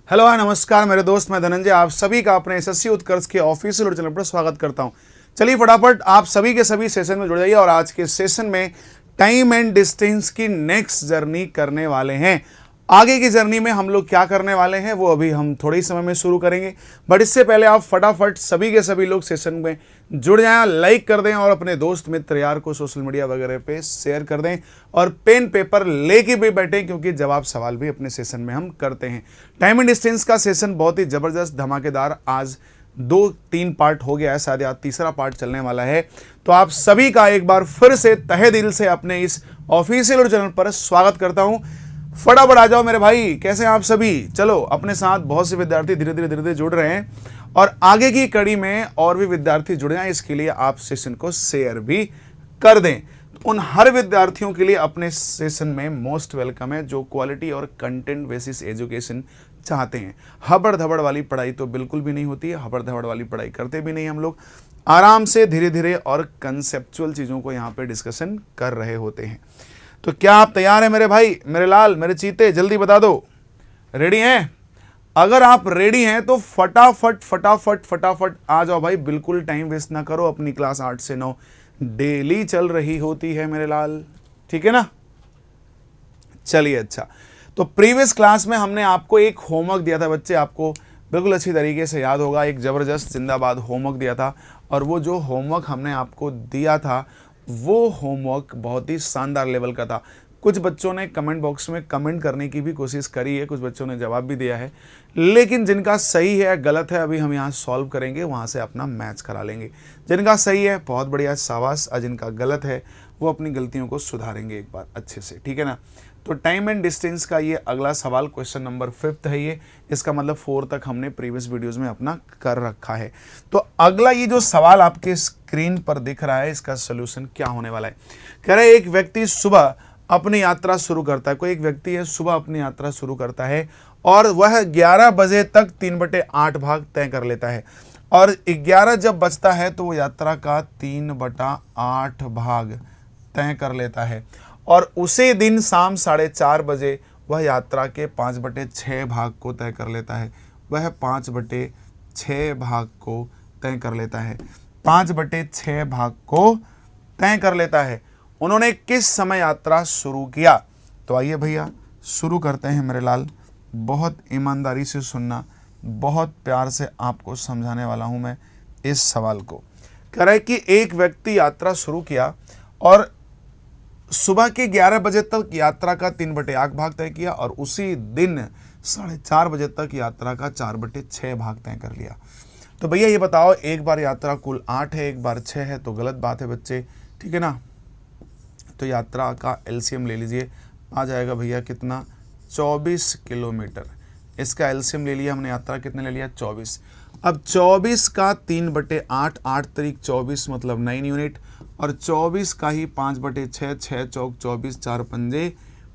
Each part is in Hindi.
हेलो हाय नमस्कार मेरे दोस्त, मैं धनंजय आप सभी का अपने एसएससी उत्कर्ष के ऑफिशियल चैनल पर स्वागत करता हूं। चलिए फटाफट आप सभी के सभी सेशन में जुड़ जाइए और आज के सेशन में टाइम एंड डिस्टेंस की नेक्स्ट जर्नी करने वाले हैं। आगे की जर्नी में हम लोग क्या करने वाले हैं वो अभी हम थोड़े ही समय में शुरू करेंगे, बट इससे पहले आप फटाफट सभी के सभी लोग सेशन में जुड़ जाएं, लाइक कर दें और अपने दोस्त मित्र यार को सोशल मीडिया वगैरह पे शेयर कर दें और पेन पेपर लेके भी बैठें, क्योंकि जवाब सवाल भी अपने सेशन में हम करते हैं। टाइम एंड डिस्टेंस का सेशन बहुत ही ज़बरदस्त धमाकेदार आज 2-3 पार्ट हो गया है, शायद आज तीसरा पार्ट चलने वाला है। तो आप सभी का एक बार फिर से तहे दिल से अपने इस ऑफिशियल चैनल पर स्वागत करता हूं। फटाफट आ जाओ मेरे भाई, कैसे हैं आप सभी। चलो अपने साथ बहुत से विद्यार्थी धीरे धीरे जुड़ रहे हैं और आगे की कड़ी में और भी विद्यार्थी जुड़ जाएं, इसके लिए आप सेशन को शेयर भी कर दें। उन हर विद्यार्थियों के लिए अपने सेशन में मोस्ट वेलकम है जो क्वालिटी और कंटेंट बेसिस एजुकेशन चाहते हैं। हबड़ धबड़ वाली पढ़ाई तो बिल्कुल भी नहीं होती है, हबड़ धबड़ वाली पढ़ाई करते भी नहीं हम लोग, आराम से धीरे धीरे और कंसेप्चुअल चीज़ों को यहाँ पे डिस्कशन कर रहे होते हैं। तो क्या आप तैयार हैं मेरे भाई, मेरे लाल, मेरे चीते, जल्दी बता दो रेडी हैं? अगर आप रेडी हैं तो फटाफट फटाफट फटाफट आ जाओ भाई, बिल्कुल टाइम वेस्ट ना करो। अपनी क्लास 8 से 9 डेली चल रही होती है मेरे लाल, ठीक है ना। चलिए अच्छा, तो प्रीवियस क्लास में हमने आपको एक होमवर्क दिया था बच्चे, आपको बिल्कुल अच्छी तरीके से याद होगा, एक ज़बरदस्त जिंदाबाद होमवर्क दिया था। और वो जो होमवर्क हमने आपको दिया था वो होमवर्क बहुत ही शानदार लेवल का था। कुछ बच्चों ने कमेंट बॉक्स में कमेंट करने की भी कोशिश करी है, कुछ बच्चों ने जवाब भी दिया है, लेकिन जिनका सही है गलत है अभी हम यहाँ सॉल्व करेंगे, वहाँ से अपना मैच करा लेंगे। जिनका सही है बहुत बढ़िया, शाबाश, और जिनका गलत है वो अपनी गलतियों को सुधारेंगे एक बार अच्छे से, ठीक है ना। तो टाइम एंड डिस्टेंस का ये अगला सवाल क्वेश्चन नंबर 5 है ये, इसका मतलब 4 तक हमने प्रीवियस वीडियोस में अपना कर रखा है। तो अगला ये जो सवाल आपके स्क्रीन पर दिख रहा है इसका सोल्यूशन क्या होने वाला है। कह रहे एक व्यक्ति सुबह अपनी यात्रा शुरू करता है, कोई एक व्यक्ति है सुबह अपनी यात्रा शुरू करता है और वह 11 बजे तक 3/8 भाग तय कर लेता है और 11 जब बजता है तो वो यात्रा का 3/8 भाग तय कर लेता है और उसी दिन शाम 4:30 बजे वह यात्रा के 5/6 भाग को तय कर लेता है। वह 5/6 भाग को तय कर लेता है, 5/6 भाग को तय कर लेता है। उन्होंने किस समय यात्रा शुरू किया? तो आइए भैया शुरू करते हैं मेरे लाल, बहुत ईमानदारी से सुनना, बहुत प्यार से आपको समझाने वाला हूं मैं इस सवाल को। कह रहा है कि एक व्यक्ति यात्रा शुरू किया और सुबह के 11 बजे तक यात्रा का 3/8 भाग तय किया और उसी दिन 4:30 बजे तक यात्रा का 4/6 भाग तय कर लिया। तो भैया ये बताओ, एक बार यात्रा कुल 8 है, एक बार 6 है, तो गलत बात है बच्चे, ठीक है ना। तो यात्रा का एलसीएम ले लीजिए, आ जाएगा भैया कितना, 24 किलोमीटर। इसका एलसीएम ले लिया हमने, यात्रा कितने ले लिया, 24। अब 24 का 3/8, 8 तरीक 24 मतलब 9 यूनिट, और 24 का ही 5/6, 6 चौक 24, 4 पंजे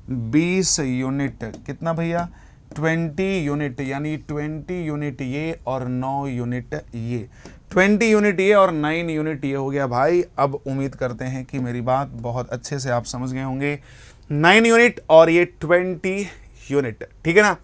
20 यूनिट। कितना भैया, 20 यूनिट, यानी 20 यूनिट ये और 9 यूनिट ये, 20 यूनिट ये और 9 यूनिट ये हो गया भाई। अब उम्मीद करते हैं कि मेरी बात बहुत अच्छे से आप समझ गए होंगे। 9 यूनिट और ये 20 यूनिट, ठीक है ना।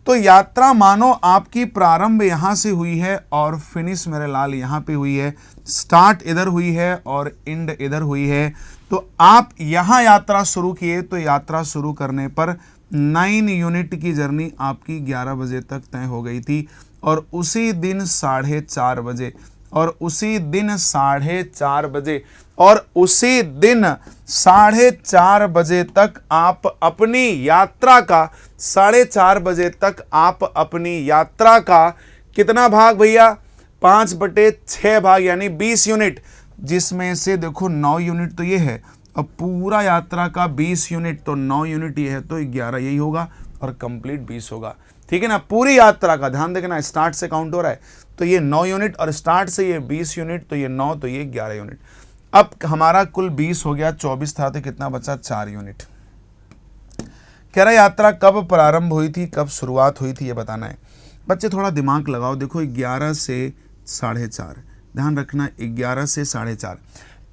तो यात्रा मानो आपकी प्रारंभ यहाँ से हुई है और फिनिश मेरे लाल यहाँ पे हुई है, स्टार्ट इधर हुई है और एंड इधर हुई है। तो आप यहाँ यात्रा शुरू किए तो यात्रा शुरू करने पर 9 यूनिट की जर्नी आपकी 11 बजे तक तय हो गई थी और उसी दिन 4:30 बजे और उसी दिन 4:30 बजे और उसी दिन 4:30 बजे तक आप अपनी यात्रा का 4:30 बजे तक आप अपनी यात्रा का कितना भाग भैया, 5/6 भाग यानी 20 यूनिट, जिसमें से देखो 9 यूनिट तो ये है, अब पूरा यात्रा का 20 यूनिट, तो 9 यूनिट ये है तो 11 यही होगा और कंप्लीट 20 होगा, ठीक है ना। पूरी यात्रा का ध्यान देखना, स्टार्ट से काउंट हो रहा है तो ये 9 यूनिट और स्टार्ट से ये 20 यूनिट, तो ये 9 तो ये 11 यूनिट। अब हमारा कुल 20 हो गया, 24 था तो कितना बचा, 4 यूनिट। कह रहा यात्रा कब प्रारंभ हुई थी, कब शुरुआत हुई थी, ये बताना है। बच्चे थोड़ा दिमाग लगाओ, देखो 11 से 4:30, ध्यान रखना 11 से 4:30,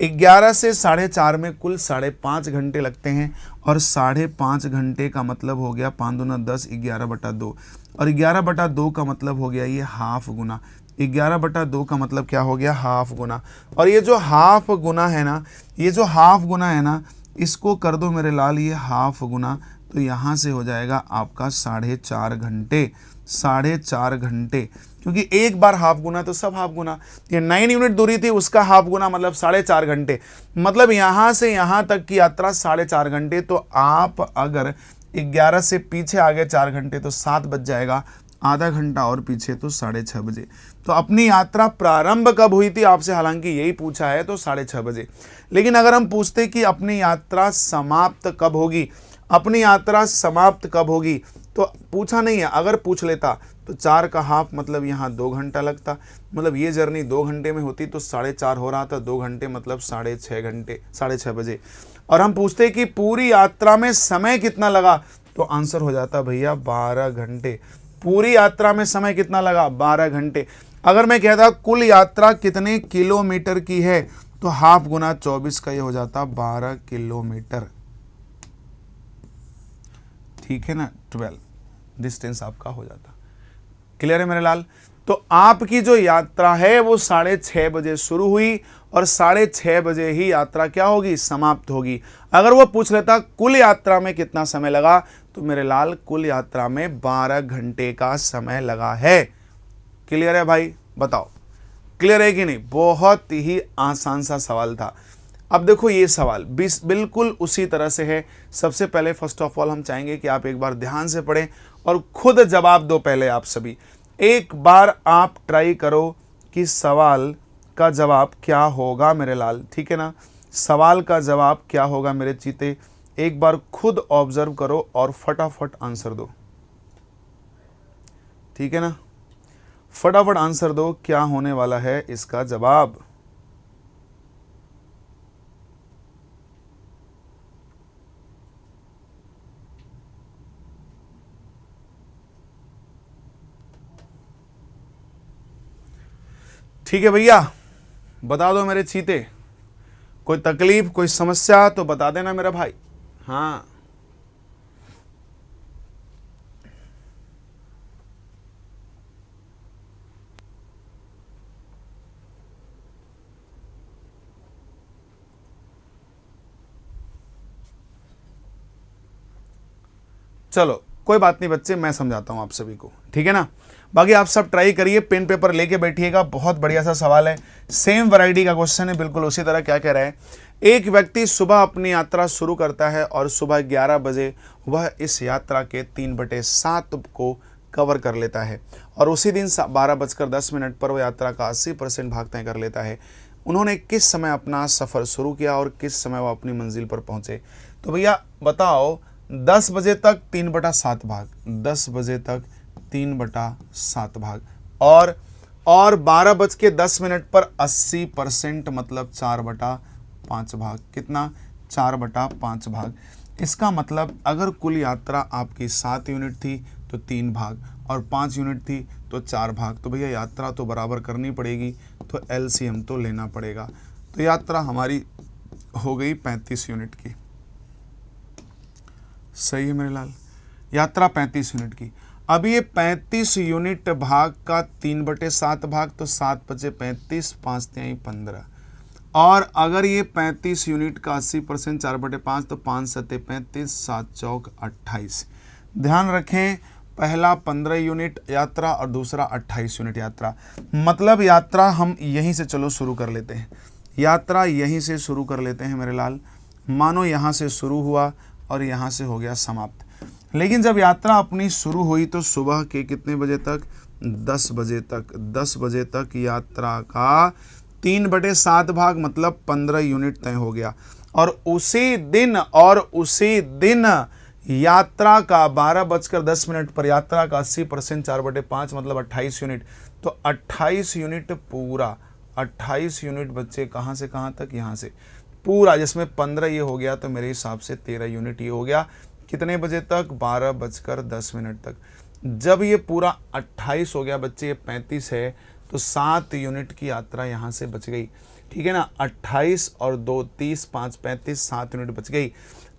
11 से 4:30 में कुल 5.5 घंटे लगते हैं, और 5.5 घंटे का मतलब हो गया 5 दूना 10, 11/2, और 11/2 का मतलब हो गया ये हाफ गुना। 11/2 का मतलब क्या हो गया? हाफ गुना। और ये जो हाफ गुना है ना, ये जो हाफ गुना है ना, इसको कर दो मेरे लाल ये हाफ गुना, तो यहाँ से हो जाएगा आपका 4.5 घंटे। 4.5 घंटे, क्योंकि एक बार हाफ गुना तो सब हाफ गुना। ये 9 यूनिट दूरी थी, उसका हाफ गुना मतलब 4.5 घंटे। मतलब यहाँ से यहाँ तक की यात्रा 4.5 घंटे। तो आप अगर 11 से पीछे आ गए 4 घंटे तो 7 बज जाएगा, आधा घंटा और पीछे तो 6:30 बजे। तो अपनी यात्रा प्रारंभ कब हुई थी आपसे, हालांकि यही पूछा है, तो 6:30 बजे। लेकिन अगर हम पूछते कि अपनी यात्रा समाप्त कब होगी, अपनी यात्रा समाप्त कब होगी, तो पूछा नहीं है। अगर पूछ लेता तो 4 का हाफ मतलब यहाँ 2 घंटा लगता, मतलब ये जर्नी 2 घंटे में होती, तो 4:30 हो रहा था, 2 घंटे मतलब 6:30 घंटे, 6:30 बजे। और हम पूछते कि पूरी यात्रा में समय कितना लगा, तो आंसर हो जाता भैया 12 घंटे। पूरी यात्रा में समय कितना लगा? 12 घंटे। अगर मैं कहता कुल यात्रा कितने किलोमीटर की है, तो हाफ गुना 24 का ये हो जाता 12 किलोमीटर। ठीक है ना, 12 डिस्टेंस आपका हो जाता। क्लियर है मेरे लाल? तो आपकी जो यात्रा है वो 6:30 बजे शुरू हुई, और 6:30 बजे ही यात्रा क्या होगी? समाप्त होगी। अगर वो पूछ लेता कुल यात्रा में कितना समय लगा, तो मेरे लाल कुल यात्रा में 12 घंटे का समय लगा है। क्लियर है भाई? बताओ क्लियर है कि नहीं? बहुत ही आसान सा सवाल था। अब देखो ये सवाल बिल्कुल उसी तरह से है। सबसे पहले फर्स्ट ऑफ ऑल हम चाहेंगे कि आप एक बार ध्यान से पढ़ें और खुद जवाब दो। पहले आप सभी एक बार आप ट्राई करो कि सवाल का जवाब क्या होगा मेरे लाल, ठीक है ना? सवाल का जवाब क्या होगा मेरे चीते, एक बार खुद ऑब्जर्व करो और फटाफट आंसर दो, ठीक है ना? फटाफट आंसर दो, क्या होने वाला है इसका जवाब। ठीक है भैया, बता दो मेरे चीते। कोई तकलीफ कोई समस्या तो बता देना मेरा भाई। हाँ चलो कोई बात नहीं बच्चे, मैं समझाता हूं आप सभी को, ठीक है ना? बाकी आप सब ट्राई करिए, पेन पेपर लेके बैठिएगा। बहुत बढ़िया सा सवाल है, सेम वैरायटी का क्वेश्चन है, बिल्कुल उसी तरह। क्या कह रहा है? एक व्यक्ति सुबह अपनी यात्रा शुरू करता है और सुबह 11 बजे वह इस यात्रा के 3/7 को कवर कर लेता है, और उसी दिन 12:10 पर वह यात्रा का 80% भाग तय कर लेता है। उन्होंने किस समय अपना सफ़र शुरू किया और किस समय वह अपनी मंजिल पर पहुंचे? तो भैया बताओ, 10 बजे तक 3/7 भाग, 10 बजे तक 3/7 भाग, और 12:10 पर 80% मतलब 4/5 भाग। कितना? 4/5 भाग। इसका मतलब अगर कुल यात्रा आपकी 7 यूनिट थी तो 3 भाग, और 5 यूनिट थी तो 4 भाग। तो भैया यात्रा तो बराबर करनी पड़ेगी, तो एलसीएम तो लेना पड़ेगा। तो यात्रा हमारी हो गई 35 यूनिट की। सही है मेरे लाल? यात्रा 35 यूनिट की। अब ये 35 यूनिट भाग का 3/7 भाग, तो 7 बचे 35, 5 तिहाई 15। और अगर ये 35 यूनिट का 80% 4/5, तो 5 सत्ते 35, 7 चौक 28। ध्यान रखें, पहला 15 यूनिट यात्रा और दूसरा 28 यूनिट यात्रा। मतलब यात्रा हम यहीं से चलो शुरू कर लेते हैं, यात्रा यहीं से शुरू कर लेते हैं मेरे लाल। मानो यहाँ से शुरू हुआ और यहाँ से हो गया समाप्त। लेकिन जब यात्रा अपनी शुरू हुई तो सुबह के कितने बजे तक? 10 बजे तक। 10 बजे तक यात्रा का 3/7 भाग मतलब 15 यूनिट तय हो गया, और उसी दिन यात्रा का 12:10 पर यात्रा का 80% 4/5 मतलब 28 यूनिट। तो 28 यूनिट पूरा, 28 यूनिट बच्चे कहाँ से कहाँ तक? यहाँ से पूरा, जिसमें 15 ये हो गया, तो मेरे हिसाब से 13 यूनिट ये हो गया। कितने बजे तक? 12:10 तक। जब ये पूरा 28 हो गया बच्चे, ये 35 है, तो 7 यूनिट की यात्रा यहाँ से बच गई। ठीक है ना, 28 और 2 30, 5 35, 7 यूनिट बच गई।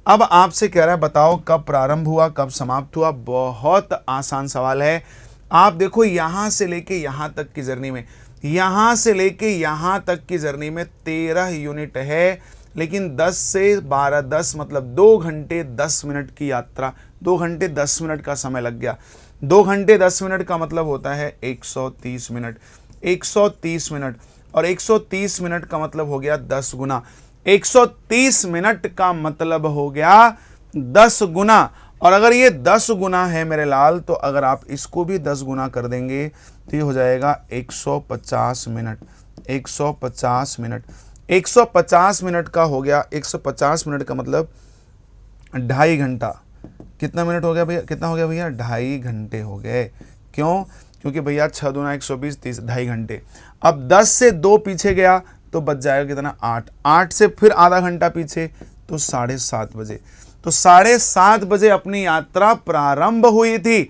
अब आपसे कह रहा है बताओ कब प्रारंभ हुआ कब समाप्त हुआ। बहुत आसान सवाल है। आप देखो यहां से लेके यहां तक की जर्नी में, यहां से लेके यहां तक की जर्नी में 13 यूनिट है, लेकिन 10 से 12, 10 मतलब 2 घंटे 10 मिनट की यात्रा, 2 घंटे 10 मिनट का समय लग गया। 2 घंटे 10 मिनट का मतलब होता है 130 मिनट, 130 मिनट, और 130 मिनट का मतलब हो गया 10 गुना। 130 मिनट का मतलब हो गया 10 गुना। और अगर ये 10 गुना है मेरे लाल, तो अगर आप इसको भी 10 गुना कर देंगे तो ये हो जाएगा 150 मिनट। 150 मिनट, 150 मिनट का हो गया, 150 मिनट का मतलब 2.5 घंटा। कितना मिनट हो गया भैया, कितना हो गया भैया, 2.5 घंटे हो गए। क्यों? क्योंकि भैया 6 दूना 120, 30, 2.5 घंटे। अब 10 से 2 पीछे गया तो बच जाएगा कितना, 8। 8 से फिर आधा घंटा पीछे तो 7:30 बजे। तो 7:30 बजे अपनी यात्रा प्रारंभ हुई थी।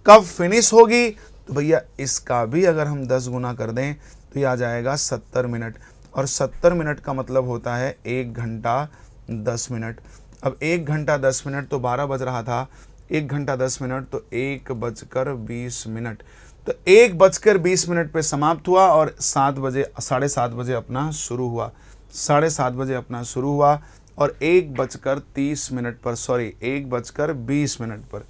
कब फिनिश होगी? तो भैया इसका भी अगर हम 10 गुना कर दें तो ये आ जाएगा 70 मिनट। और 70 मिनट का मतलब होता है 1 घंटा 10 मिनट। अब 1 घंटा 10 मिनट तो 12 बज रहा था, 1 घंटा 10 मिनट तो 1:20 मिनट। तो 1:20 पे समाप्त हुआ और 7 बजे 7:30 बजे अपना शुरू हुआ, 7:30 बजे अपना शुरू हुआ और 1:30 पर, सॉरी 1:20 पर,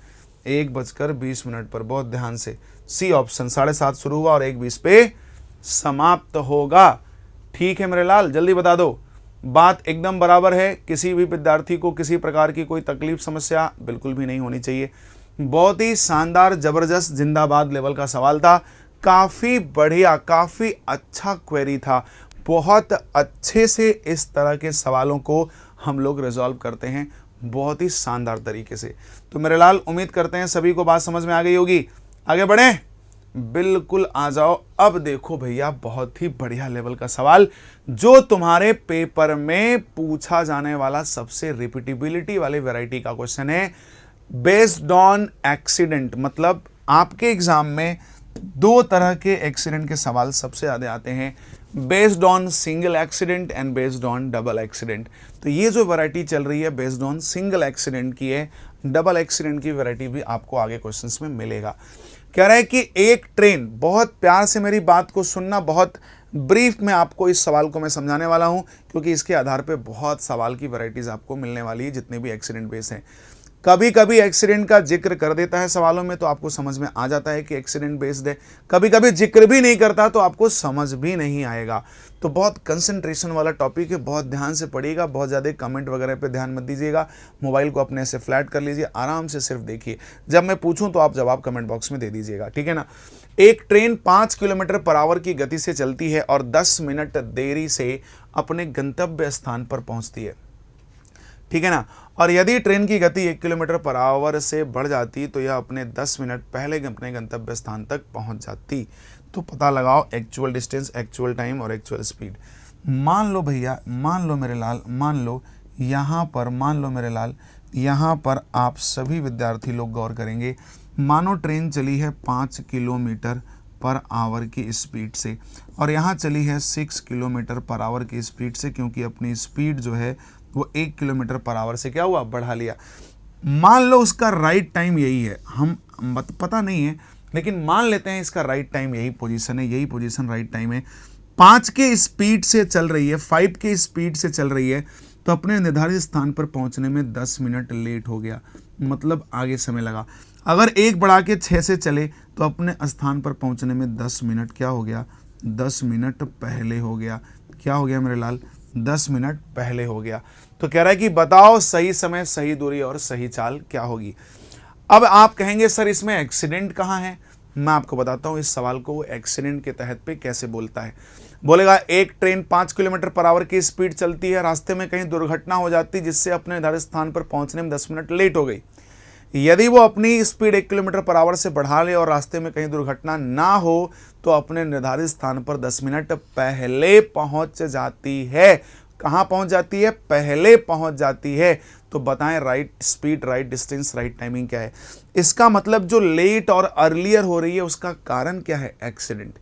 1:20 पर, बहुत ध्यान से, सी ऑप्शन, 7:30 शुरू हुआ और 1:20 पे समाप्त होगा। ठीक है मेरे लाल, जल्दी बता दो। बात एकदम बराबर है। किसी भी विद्यार्थी को किसी प्रकार की कोई तकलीफ समस्या बिल्कुल भी नहीं होनी चाहिए। बहुत ही शानदार, जबरदस्त, जिंदाबाद लेवल का सवाल था। काफ़ी बढ़िया, काफ़ी अच्छा क्वेरी था। बहुत अच्छे से इस तरह के सवालों को हम लोग रिजॉल्व करते हैं, बहुत ही शानदार तरीके से। तो मेरे लाल उम्मीद करते हैं सभी को बात समझ में आ गई होगी। आगे बढ़ें, बिल्कुल आ जाओ। अब देखो भैया बहुत ही बढ़िया लेवल का सवाल जो तुम्हारे पेपर में पूछा जाने वाला सबसे रिपीटेबिलिटी वाली वैरायटी का क्वेश्चन है। बेस्ड ऑन एक्सीडेंट, मतलब आपके एग्जाम में 2 तरह के एक्सीडेंट के सवाल सबसे ज्यादा आते हैं, based on single accident and based on double accident. तो ये जो वैरायटी चल रही है बेस्ड ऑन सिंगल एक्सीडेंट की है, डबल एक्सीडेंट की वैरायटी भी आपको आगे क्वेश्चंस में मिलेगा। कह रहा है कि एक ट्रेन, बहुत प्यार से मेरी बात को सुनना, बहुत ब्रीफ में आपको इस सवाल को मैं समझाने वाला हूं, क्योंकि इसके आधार पे बहुत सवाल की वैरायटीज आपको मिलने वाली है जितने भी एक्सीडेंट बेस हैं। कभी कभी एक्सीडेंट का जिक्र कर देता है सवालों में तो आपको समझ में आ जाता है कि एक्सीडेंट बेस्ड है, कभी कभी जिक्र भी नहीं करता तो आपको समझ भी नहीं आएगा। तो बहुत कंसंट्रेशन वाला टॉपिक है, बहुत ध्यान से पढ़िएगा, बहुत ज़्यादा कमेंट वगैरह पे ध्यान मत दीजिएगा। मोबाइल को अपने से फ्लैट कर लीजिए, आराम से सिर्फ देखिए, जब मैं पूछूं तो आप जवाब कमेंट बॉक्स में दे दीजिएगा, ठीक है ना। एक ट्रेन 5 किलोमीटर पर आवर की गति से चलती है और 10 मिनट देरी से अपने गंतव्य स्थान पर पहुंचती है, ठीक है ना। और यदि ट्रेन की गति 1 किलोमीटर पर आवर से बढ़ जाती तो यह अपने 10 मिनट पहले अपने गंतव्य स्थान तक पहुंच जाती। तो पता लगाओ एक्चुअल डिस्टेंस, एक्चुअल टाइम और एक्चुअल स्पीड। मान लो भैया, मान लो मेरे लाल, मान लो यहाँ पर, मान लो मेरे लाल, यहाँ पर आप सभी विद्यार्थी लोग गौर करेंगे। मानो ट्रेन चली है 5 किलोमीटर पर आवर की स्पीड से और यहाँ चली है 6 किलोमीटर पर आवर की स्पीड से, क्योंकि अपनी स्पीड जो है वो 1 किलोमीटर पर आवर से क्या हुआ, बढ़ा लिया। मान लो उसका राइट टाइम यही है, हम पता नहीं है लेकिन मान लेते हैं इसका राइट टाइम यही पोजीशन है, यही पोजीशन राइट टाइम है। 5 के स्पीड से चल रही है, 5 के स्पीड से चल रही है, तो अपने निर्धारित स्थान पर पहुंचने में 10 मिनट लेट हो गया, मतलब आगे समय लगा। अगर 1 बढ़ा के 6 से चले तो अपने स्थान पर पहुंचने में 10 मिनट क्या हो गया, 10 मिनट पहले हो गया। क्या हो गया मेरे लाल, 10 मिनट पहले हो गया। तो कह रहा है कि बताओ सही समय, सही दूरी और सही चाल क्या होगी। अब आप कहेंगे सर इसमें एक्सीडेंट कहाँ है। मैं आपको बताता हूँ इस सवाल को एक्सीडेंट के तहत पे कैसे बोलता है। बोलेगा एक ट्रेन 5 किलोमीटर पर आवर की स्पीड चलती है, रास्ते में कहीं दुर्घटना हो जाती जिससे अपने निर्धारित स्थान पर पहुंचने में 10 मिनट लेट हो गई। यदि वो अपनी स्पीड 1 किलोमीटर पर आवर से बढ़ा ले और रास्ते में कहीं दुर्घटना ना हो तो अपने निर्धारित स्थान पर 10 मिनट पहले पहुंच जाती है। कहाँ पहुंच जाती है, पहले पहुंच जाती है। तो बताएं right speed, right distance, right timing क्या है। इसका मतलब जो लेट और अर्लियर हो रही है उसका कारण क्या है, एक्सीडेंट।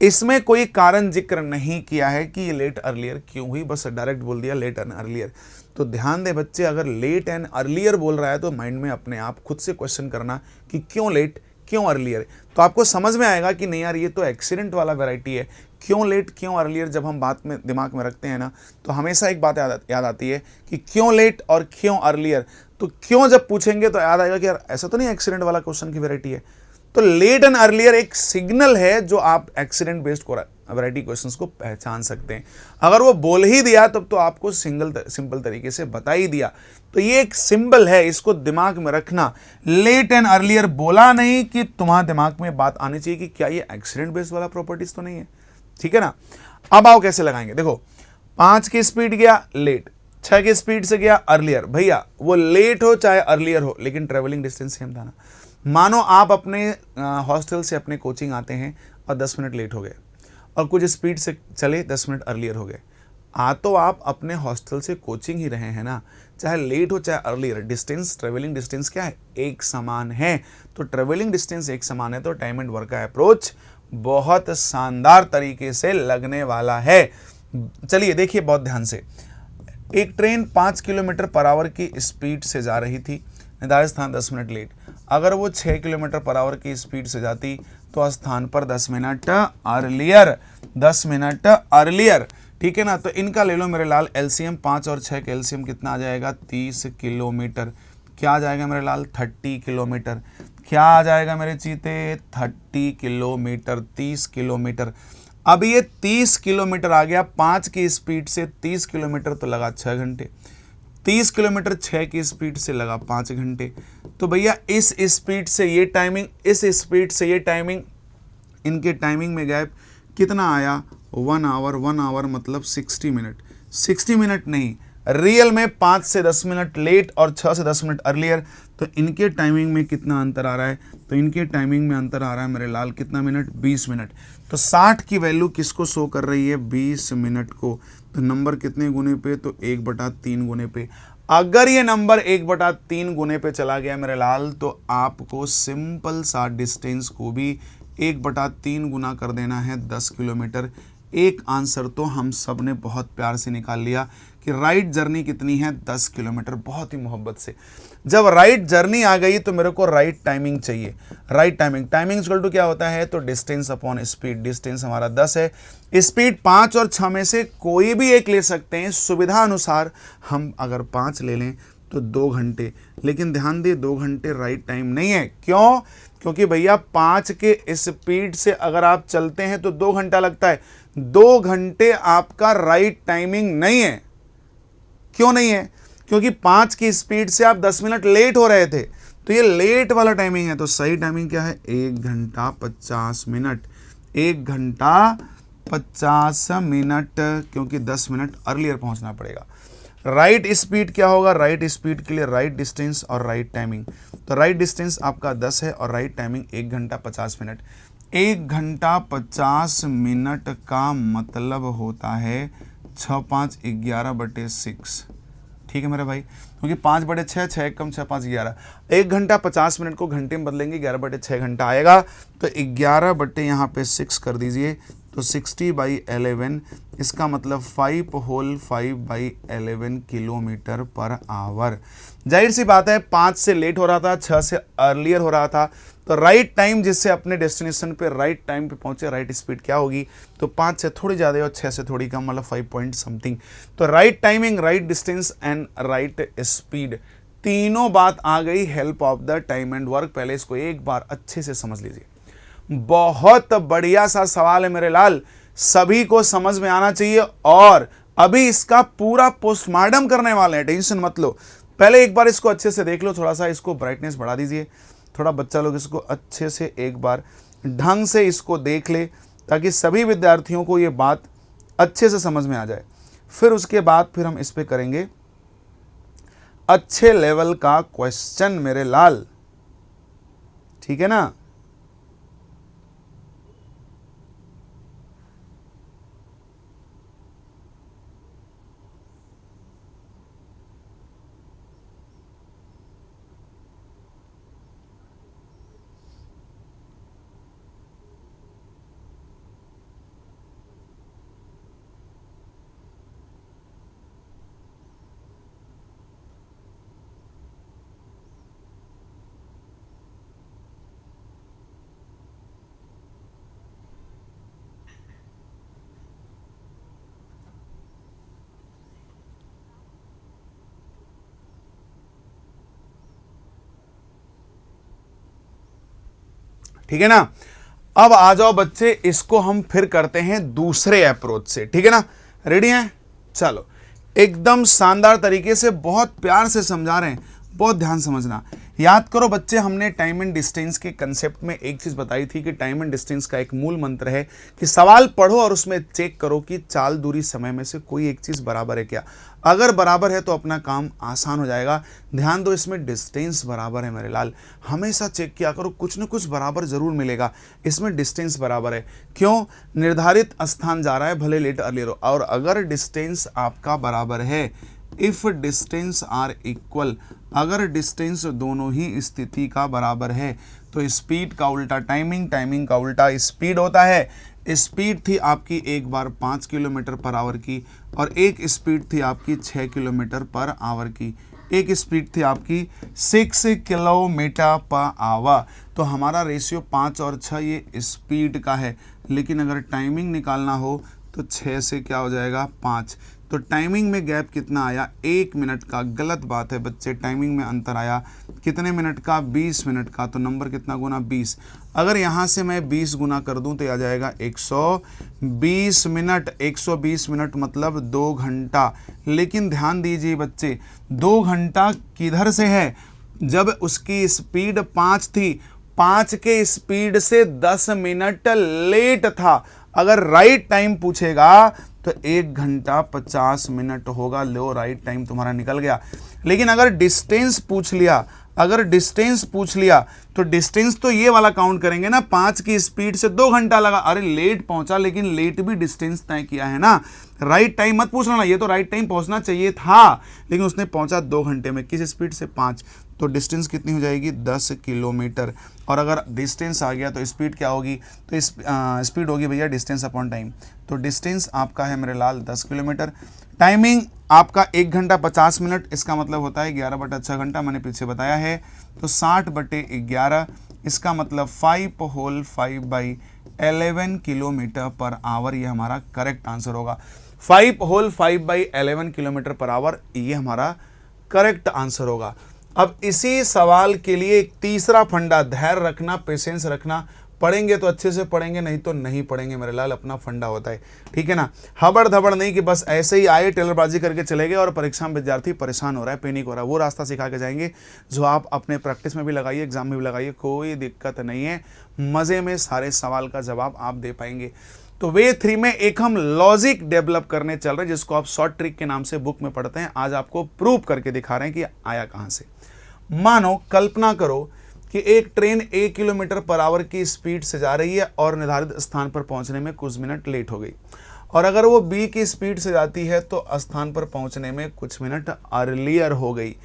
इसमें कोई कारण जिक्र नहीं किया है कि ये लेट अर्लियर क्यों हुई, बस डायरेक्ट बोल दिया लेट एंड अर्लियर। तो ध्यान दे बच्चे, अगर लेट एंड अर्लियर बोल रहा है तो माइंड में अपने आप खुद से क्वेश्चन करना कि क्यों लेट क्यों अर्लियर, तो आपको समझ में आएगा कि नहीं यार ये तो एक्सीडेंट वाला वैरायटी है। क्यों लेट क्यों अर्लियर जब हम बात में दिमाग में रखते हैं ना, तो हमेशा एक बात याद आती है कि क्यों लेट और क्यों अर्लियर। तो क्यों जब पूछेंगे तो याद आएगा कि यार ऐसा तो नहीं एक्सीडेंट वाला क्वेश्चन की वैरायटी है। तो लेट एंड अर्लियर एक सिग्नल है जो आप एक्सीडेंट बेस्ड वैरायटी क्वेश्चंस को पहचान सकते हैं। अगर वो बोल ही दिया तब तो आपको सिंपल तरीके से बता ही दिया। तो ये एक सिंबल है, इसको दिमाग में रखना। लेट एंड अर्लियर बोला नहीं कि तुम्हारे दिमाग में बात आनी चाहिए कि क्या ये एक्सीडेंट बेस्ड वाला प्रॉपर्टीज तो नहीं है, ठीक है ना। अब आओ कैसे लगाएंगे, देखो 5 की स्पीड गया लेट, 6 की स्पीड से गया अर्लियर। भैया वो लेट हो चाहे अर्लियर हो लेकिन ट्रेवलिंग डिस्टेंस सेम था ना। मानो आप अपने हॉस्टल से अपने कोचिंग आते हैं और 10 मिनट लेट हो गए और कुछ स्पीड से चले 10 मिनट अर्लियर हो गए। तो आप अपने हॉस्टल से कोचिंग ही रहे हैं ना, चाहे लेट हो चाहे अर्लियर, डिस्टेंस ट्रेवलिंग डिस्टेंस क्या है, एक समान है। तो ट्रेवलिंग डिस्टेंस एक समान है तो टाइम एंड वर्क का अप्रोच बहुत शानदार तरीके से लगने वाला है। चलिए देखिए बहुत ध्यान से, एक ट्रेन 5 किलोमीटर पर आवर की स्पीड से जा रही थी, निर्धारित स्थान 10 मिनट लेट। अगर वो 6 किलोमीटर पर आवर की स्पीड से जाती तो स्थान पर 10 मिनट अर्लियर, 10 मिनट अर्लियर, ठीक है ना। तो इनका ले लो मेरे लाल एलसीएम, 5 और 6 का एलसीएम कितना आ जाएगा, 30 किलोमीटर। क्या आ जाएगा मेरे लाल, 30 किलोमीटर। क्या आ जाएगा मेरे चीते, 30 किलोमीटर, 30 किलोमीटर। अब ये 30 किलोमीटर आ गया, 5 की स्पीड से 30 किलोमीटर तो लगा 6 घंटे, 30 किलोमीटर 6 की स्पीड से लगा 5 घंटे। तो भैया इस स्पीड से ये टाइमिंग, इस स्पीड से ये टाइमिंग, इनके टाइमिंग में गैप कितना आया, 1 आवर। 1 आवर मतलब 60 मिनट। 60 मिनट नहीं, रियल में 5 से 10 मिनट लेट और 6 से 10 मिनट अर्लियर। तो इनके टाइमिंग में कितना अंतर आ रहा है, तो इनके टाइमिंग में अंतर आ रहा है मेरे लाल कितना मिनट, 20 मिनट। तो 60 की वैल्यू किसको शो कर रही है, 20 मिनट को। तो नंबर कितने गुने पे, तो 1/3 गुने पे। अगर ये नंबर 1/3 गुने पे चला गया मेरे लाल तो आपको सिंपल सा डिस्टेंस को भी 1/3 गुना कर देना है 10 किलोमीटर। एक आंसर तो हम सब ने बहुत प्यार से निकाल लिया कि राइट जर्नी कितनी है, 10 किलोमीटर। बहुत ही मोहब्बत से जब राइट जर्नी आ गई तो मेरे को राइट टाइमिंग चाहिए। Right timing, timing equal to क्या होता है, तो डिस्टेंस अपॉन स्पीड। डिस्टेंस हमारा 10 है, स्पीड 5 और 6 में से कोई भी एक ले सकते हैं सुविधा अनुसार। हम अगर 5 ले लें तो 2 घंटे, लेकिन ध्यान दे 2 घंटे राइट टाइम नहीं है। क्यों, क्योंकि भैया 5 के स्पीड से अगर आप चलते हैं तो 2 घंटा लगता है। 2 घंटे आपका राइट टाइमिंग नहीं है। क्यों नहीं है, क्योंकि 5 की स्पीड से आप 10 मिनट लेट हो रहे थे, तो ये लेट वाला टाइमिंग है। तो सही टाइमिंग क्या है, 1 घंटा 50 मिनट। 1 घंटा 50 मिनट, क्योंकि 10 मिनट अर्लियर पहुंचना पड़ेगा। राइट स्पीड क्या होगा, राइट स्पीड के लिए राइट डिस्टेंस और राइट टाइमिंग। तो राइट डिस्टेंस आपका 10 है और राइट टाइमिंग 1 घंटा 50 मिनट। 1 घंटा 50 मिनट का मतलब होता है 6 5 11/6। ठीक है मेरे भाई, क्योंकि 5/6, 6 कम 6 5 11। 1 घंटा 50 मिनट को घंटे में बदलेंगे, 11/6 घंटा आएगा। तो 11 यहाँ पे 6 कर दीजिए, तो 60/11, इसका मतलब 5 होल 5/11 किलोमीटर पर आवर। जाहिर सी बात है 5 से लेट हो रहा था, 6 से अर्लियर हो रहा था। तो राइट टाइम जिससे अपने डेस्टिनेशन पे राइट टाइम पे पहुंचे, राइट स्पीड क्या होगी, तो 5 से थोड़ी ज़्यादा और 6 से थोड़ी कम, मतलब 5 पॉइंट समथिंग। तो right timing, right distance and right speed, तीनों बात आ गई help of the time and work. पहले इसको एक बार अच्छे से समझ लीजिए। बहुत बढ़िया सा सवाल है मेरे लाल, सभी को समझ में आना चाहिए। और अभी इसका पूरा पोस्टमार्टम करने वाले हैं, टेंशन मत लो। पहले एक बार इसको अच्छे से देख लो, थोड़ा सा इसको ब्राइटनेस बढ़ा दीजिए, थोड़ा बच्चा लोग इसको अच्छे से एक बार ढंग से इसको देख ले, ताकि सभी विद्यार्थियों को ये बात अच्छे से समझ में आ जाए। फिर उसके बाद फिर हम इस पे करेंगे अच्छे लेवल का क्वेश्चन मेरे लाल, ठीक है ना। ठीक है ना। अब आ जाओ बच्चे, इसको हम फिर करते हैं दूसरे अप्रोच से, ठीक है ना। रेडी हैं? चलो, एकदम शानदार तरीके से बहुत प्यार से समझा रहे हैं, बहुत ध्यान समझना। याद करो बच्चे, हमने टाइम एंड डिस्टेंस के कंसेप्ट में एक चीज बताई थी कि टाइम एंड डिस्टेंस का एक मूल मंत्र है कि सवाल पढ़ो और उसमें चेक करो कि चाल, दूरी, समय में से कोई एक चीज बराबर है क्या। अगर बराबर है तो अपना काम आसान हो जाएगा। ध्यान दो, इसमें डिस्टेंस बराबर है मेरे लाल, हमेशा चेक किया करो, कुछ न कुछ बराबर जरूर मिलेगा। इसमें डिस्टेंस बराबर है, क्यों? निर्धारित स्थान जा रहा है, भले लेट अर्लियर हो। और अगर डिस्टेंस आपका बराबर है, इफ डिस्टेंस आर इक्वल, अगर डिस्टेंस दोनों ही स्थिति का बराबर है, तो स्पीड का उल्टा टाइमिंग, टाइमिंग का उल्टा स्पीड होता है। स्पीड थी आपकी एक बार 5 किलोमीटर पर आवर की, और एक स्पीड थी आपकी 6 किलोमीटर पर आवर की, एक स्पीड थी आपकी 6 किलोमीटर पर आवर। तो हमारा रेशियो 5 और 6 ये स्पीड का है, लेकिन अगर टाइमिंग निकालना हो तो 6 से क्या हो जाएगा, 5। तो टाइमिंग में गैप कितना आया, 1 मिनट का। गलत बात है बच्चे, टाइमिंग में अंतर आया कितने मिनट का, 20 मिनट का। तो नंबर कितना गुना, 20। अगर यहाँ से मैं 20 गुना कर दूं तो आ जाएगा 120 मिनट। 120 मिनट मतलब 2 घंटा। लेकिन ध्यान दीजिए बच्चे, 2 घंटा किधर से है, जब उसकी स्पीड 5 थी, 5 के स्पीड से 10 मिनट लेट था। अगर राइट टाइम पूछेगा तो 1 घंटा 50 मिनट होगा। लो, राइट टाइम तुम्हारा निकल गया। लेकिन अगर डिस्टेंस पूछ लिया, अगर डिस्टेंस पूछ लिया तो डिस्टेंस तो ये वाला काउंट करेंगे ना, 5 की स्पीड से 2 घंटा लगा। अरे लेट पहुंचा, लेकिन लेट भी डिस्टेंस तय किया है ना। राइट टाइम मत पूछना, ये तो राइट टाइम पहुंचना चाहिए था, लेकिन उसने पहुंचा 2 घंटे में, किस स्पीड से, 5। तो डिस्टेंस कितनी हो जाएगी, 10 किलोमीटर। और अगर डिस्टेंस आ गया तो स्पीड क्या होगी, तो स्पीड होगी भैया डिस्टेंस अपॉन टाइम। तो डिस्टेंस आपका है मेरे लाल 10 किलोमीटर। टाइमिंग आपका 1 घंटा 50 मिनट, इसका मतलब होता है 11/6 घंटा, मैंने पीछे बताया है। तो 60/11, इसका मतलब 5 होल 5/11 किलोमीटर पर आवर, ये हमारा करेक्ट आंसर होगा। 5 होल 5/11 किलोमीटर पर आवर, ये हमारा करेक्ट आंसर होगा। अब इसी सवाल के लिए एक तीसरा फंडा, धैर्य रखना, पेशेंस रखना। पढ़ेंगे तो अच्छे से पढ़ेंगे, नहीं तो नहीं पढ़ेंगे मेरे लाल, अपना फंडा होता है, ठीक है ना। हबड़ धबड़ नहीं कि बस ऐसे ही आए टेलरबाजी करके चले गए और परीक्षा में विद्यार्थी परेशान हो रहा है, पैनिक हो रहा है। वो रास्ता सिखा के जाएंगे जो आप अपने प्रैक्टिस में भी लगाइए, एग्जाम में भी लगाइए, कोई दिक्कत नहीं है। मज़े में सारे सवाल का जवाब आप दे पाएंगे। तो वे 3 में एक हम लॉजिक डेवलप करने चल रहे हैं, जिसको आप शॉर्ट ट्रिक के नाम से बुक में पढ़ते हैं। आज आपको प्रूव करके दिखा रहे हैं कि आया कहाँ से। मानो, कल्पना करो कि एक ट्रेन 1 किलोमीटर पर आवर की स्पीड से जा रही है और निर्धारित स्थान पर पहुंचने में कुछ मिनट लेट हो गई, और अगर वो b की स्पीड से जाती है तो स्थान पर पहुंचने में कुछ मिनट अर्लियर हो गई।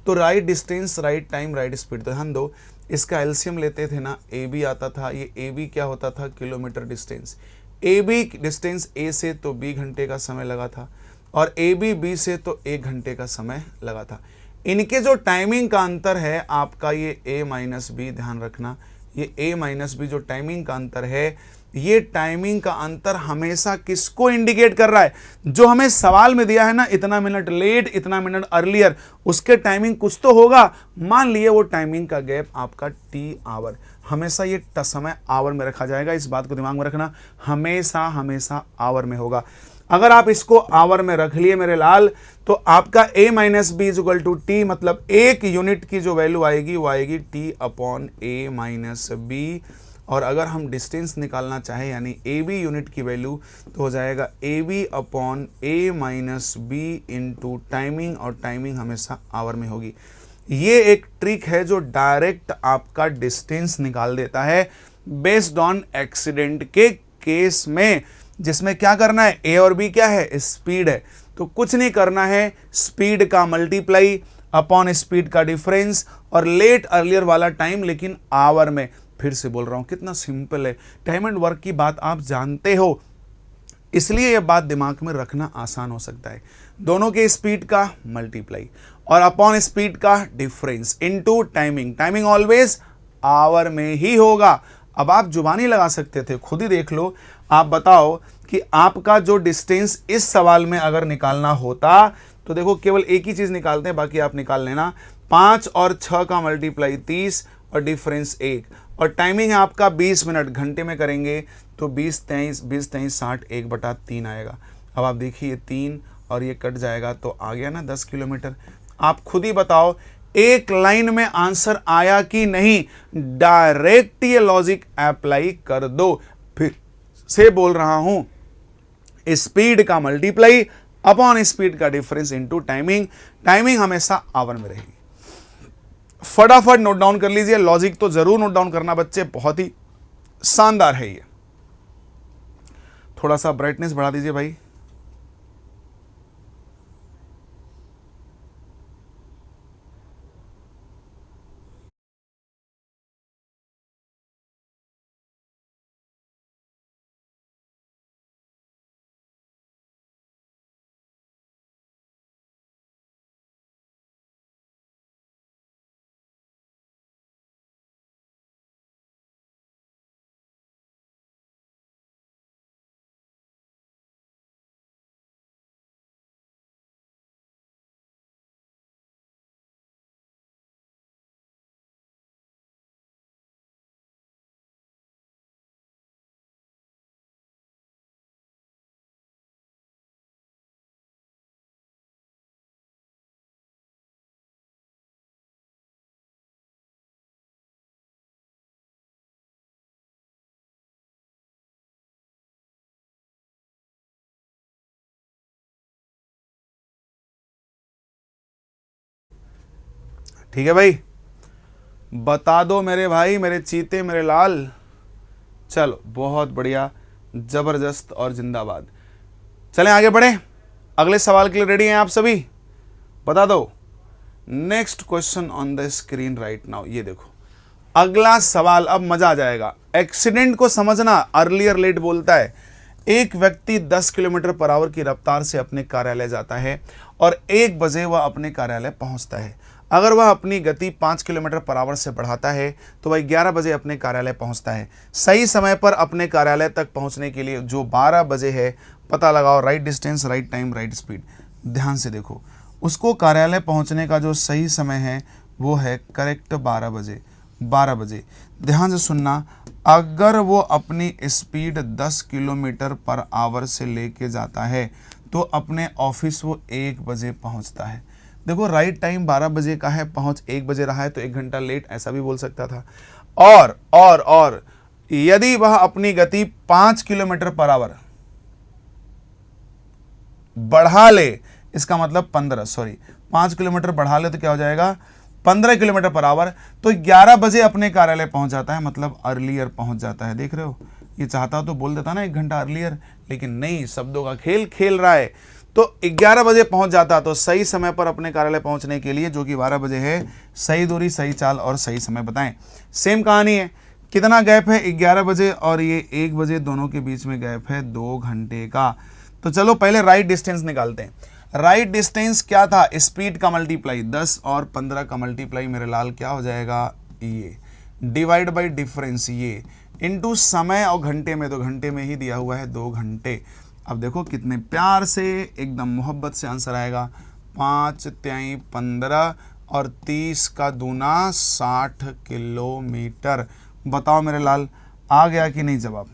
तो right distance, right time, right speed. तो ध्यान दो, इसका एलसीएम लेते थे ना, AB आता था, ये AB क्या होता था, kilometre distance. AB distance A से तो B घंटे का समय लगा था, और AB B से तो 1 घंटे का समय लगा था। इनके जो टाइमिंग का अंतर है आपका, ये A माइनस बी, ध्यान रखना, ये A माइनस बी जो टाइमिंग का अंतर है, ये टाइमिंग का अंतर हमेशा किसको इंडिकेट कर रहा है, जो हमें सवाल में दिया है ना, इतना मिनट लेट, इतना मिनट अर्लियर, उसके टाइमिंग कुछ तो होगा। मान लिए वो टाइमिंग का गैप आपका T आवर, हमेशा ये समय आवर में रखा जाएगा। इस बात को दिमाग में रखना, हमेशा हमेशा आवर में होगा। अगर आप इसको आवर में रख लिए मेरे लाल, तो आपका A minus B is equal to T, मतलब 1 यूनिट की जो वैल्यू आएगी वो आएगी T upon A minus B. और अगर हम डिस्टेंस निकालना चाहें यानी AB यूनिट की वैल्यू, तो हो जाएगा AB upon A minus B into timing, और टाइमिंग हमेशा आवर में होगी। ये एक ट्रिक है जो डायरेक्ट आपका डिस्टेंस निकाल देता है बेस्ड ऑन एक्सीडेंट के केस में, जिसमें क्या करना है, A और B क्या है, स्पीड है। तो कुछ नहीं करना है, स्पीड का मल्टीप्लाई अपॉन स्पीड का डिफरेंस, और लेट अर्लियर वाला टाइम लेकिन आवर में। फिर से बोल रहा हूं, कितना सिंपल है। टाइम एंड वर्क की बात आप जानते हो, इसलिए यह बात दिमाग में रखना आसान हो सकता है। दोनों के स्पीड का मल्टीप्लाई और अपॉन स्पीड का difference into timing. Timing always hour में ही होगा। अब आप जुबानी लगा सकते थे, खुद ही देख लो। आप बताओ कि आपका जो डिस्टेंस इस सवाल में अगर निकालना होता, तो देखो केवल एक ही चीज निकालते हैं, बाकी आप निकाल लेना। 5 और 6 का मल्टीप्लाई 30, और डिफरेंस 1, और टाइमिंग है आपका 20 मिनट, घंटे में करेंगे तो 20-23 60 1/3 आएगा। अब आप देखिए 3 और ये कट जाएगा तो आ गया ना 10 किलोमीटर। आप खुद ही बताओ एक लाइन में आंसर आया कि नहीं, डायरेक्ट ये लॉजिक अप्लाई कर दो। फिर से बोल रहा हूं, स्पीड का मल्टीप्लाई अपॉन स्पीड का डिफरेंस इनटू टाइमिंग, टाइमिंग हमेशा आवर में रहेगी। फटाफट नोट डाउन कर लीजिए, लॉजिक तो जरूर नोट डाउन करना बच्चे, बहुत ही शानदार है ये। थोड़ा सा ब्राइटनेस बढ़ा दीजिए भाई। ठीक है भाई, बता दो मेरे भाई, मेरे चीते, मेरे लाल। चलो बहुत बढ़िया, जबरदस्त और जिंदाबाद। चलें आगे बढ़े, अगले सवाल के लिए रेडी हैं आप सभी? बता दो। Next question on the screen right now. ये देखो अगला सवाल, अब मजा आ जाएगा। एक्सीडेंट को समझना, अर्लियर लेट बोलता है। एक व्यक्ति 10 किलोमीटर पर आवर की रफ्तार से अपने कार्यालय जाता है और 1 बजे वह अपने कार्यालय पहुंचता है। अगर वह अपनी गति 5 किलोमीटर पर आवर से बढ़ाता है तो वह 11 बजे अपने कार्यालय पहुंचता है। सही समय पर अपने कार्यालय तक पहुंचने के लिए जो 12 बजे है पता लगाओ। Right distance, right time, right speed. ध्यान से देखो, उसको कार्यालय पहुंचने का जो सही समय है वो है करेक्ट 12 बजे। 12 बजे ध्यान से सुनना, अगर वो अपनी स्पीड 10 किलोमीटर पर आवर से लेके जाता है तो अपने ऑफिस वो 1 बजे पहुंचता है। देखो राइट टाइम 12 बजे का है, पहुंच 1 बजे रहा है तो 1 घंटा लेट, ऐसा भी बोल सकता था। और यदि वह अपनी गति 5 किलोमीटर पर आवर बढ़ा ले, इसका मतलब 5 किलोमीटर बढ़ा ले तो क्या हो जाएगा 15 किलोमीटर पर आवर, तो 11 बजे अपने कार्यालय पहुंच जाता है, मतलब अर्लियर पहुंच जाता है। देख रहे हो, ये चाहता तो बोल देता ना 1 घंटा अर्लियर, लेकिन नहीं, शब्दों का खेल खेल रहा है। तो 11 बजे पहुंच जाता, तो सही समय पर अपने कार्यालय पहुंचने के लिए जो कि 12 बजे है, सही दूरी, सही चाल और सही समय बताएं। सेम कहानी है, कितना गैप है 11 बजे और ये 1 बजे, दोनों के बीच में गैप है 2 घंटे का। तो चलो पहले राइट डिस्टेंस निकालते हैं। राइट डिस्टेंस क्या था, स्पीड का मल्टीप्लाई, 10 और 15 का मल्टीप्लाई मेरे लाल क्या हो जाएगा, ये डिवाइड बाई डिफरेंस, ये इनटू समय, और घंटे में तो घंटे में ही दिया हुआ है 2 घंटे। अब देखो कितने प्यार से, एकदम मोहब्बत से आंसर आएगा, 5 तिहाई 15 और 30 का दूना 60 किलोमीटर। बताओ मेरे लाल, आ गया कि नहीं जवाब?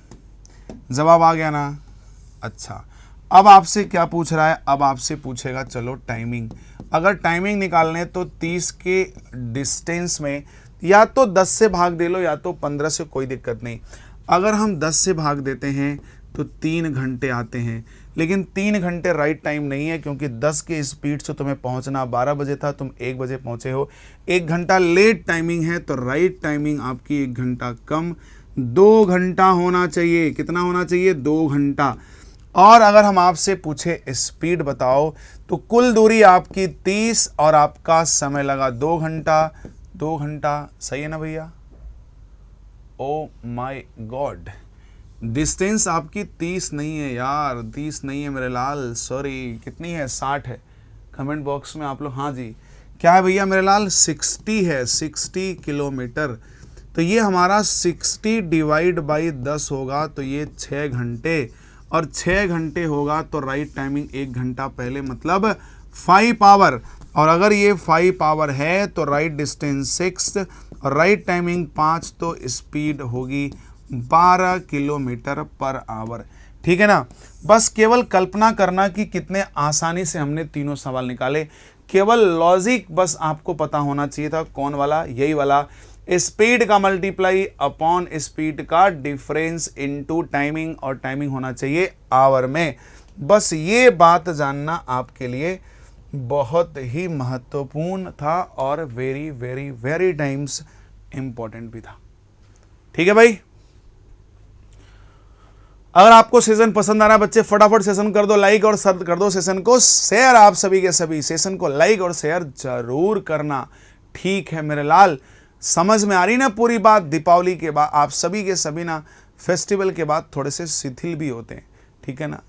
जवाब आ गया ना? अच्छा, अब आपसे क्या पूछ रहा है? अब आपसे पूछेगा चलो टाइमिंग। अगर टाइमिंग निकालने तो 30 के डिस्टेंस में या तो 10 से भाग दे लो या तो 15 से, कोई दिक्कत नहीं। अगर हम 10 से भाग देते हैं तो 3 घंटे आते हैं, लेकिन 3 घंटे राइट टाइम नहीं है, क्योंकि 10 के स्पीड से तुम्हें पहुंचना 12 बजे था, तुम 1 बजे पहुंचे हो, 1 घंटा लेट टाइमिंग है, तो राइट टाइमिंग आपकी 1 घंटा कम 2 घंटा होना चाहिए। कितना होना चाहिए? 2 घंटा। और अगर हम आपसे पूछे स्पीड बताओ, तो कुल दूरी आपकी 30 और आपका समय लगा 2 घंटा। 2 घंटा सही है ना भैया? ओ माय गॉड, डिस्टेंस आपकी 30 नहीं है यार, 30 नहीं है मेरे लाल, सॉरी। कितनी है? 60 है। कमेंट बॉक्स में आप लोग, हाँ जी क्या है भैया मेरे लाल? 60 है, 60 किलोमीटर। तो ये हमारा 60 डिवाइड बाई 10 होगा, तो ये 6 घंटे, और 6 घंटे होगा तो राइट टाइमिंग 1 घंटा पहले, मतलब 5 आवर। और अगर ये 5 आवर है तो राइट डिस्टेंस 6 और राइट टाइमिंग 5, तो स्पीड होगी 12 किलोमीटर पर आवर। ठीक है ना। बस केवल कल्पना करना कि कितने आसानी से हमने तीनों सवाल निकाले। केवल लॉजिक बस आपको पता होना चाहिए था। कौन वाला? यही वाला। स्पीड का मल्टीप्लाई अपॉन स्पीड का डिफरेंस इनटू टाइमिंग, और टाइमिंग होना चाहिए आवर में। बस ये बात जानना आपके लिए बहुत ही महत्वपूर्ण था और very very very times important भी था। ठीक है भाई। अगर आपको सेशन पसंद आ रहा है बच्चे, फटाफट सेशन कर दो लाइक और कर दो सेशन को शेयर। आप सभी के सभी सेशन को लाइक और शेयर जरूर करना। ठीक है मेरे लाल, समझ में आ रही ना पूरी बात। दीपावली के बाद आप सभी के सभी ना फेस्टिवल के बाद थोड़े से शिथिल भी होते हैं। ठीक है ना।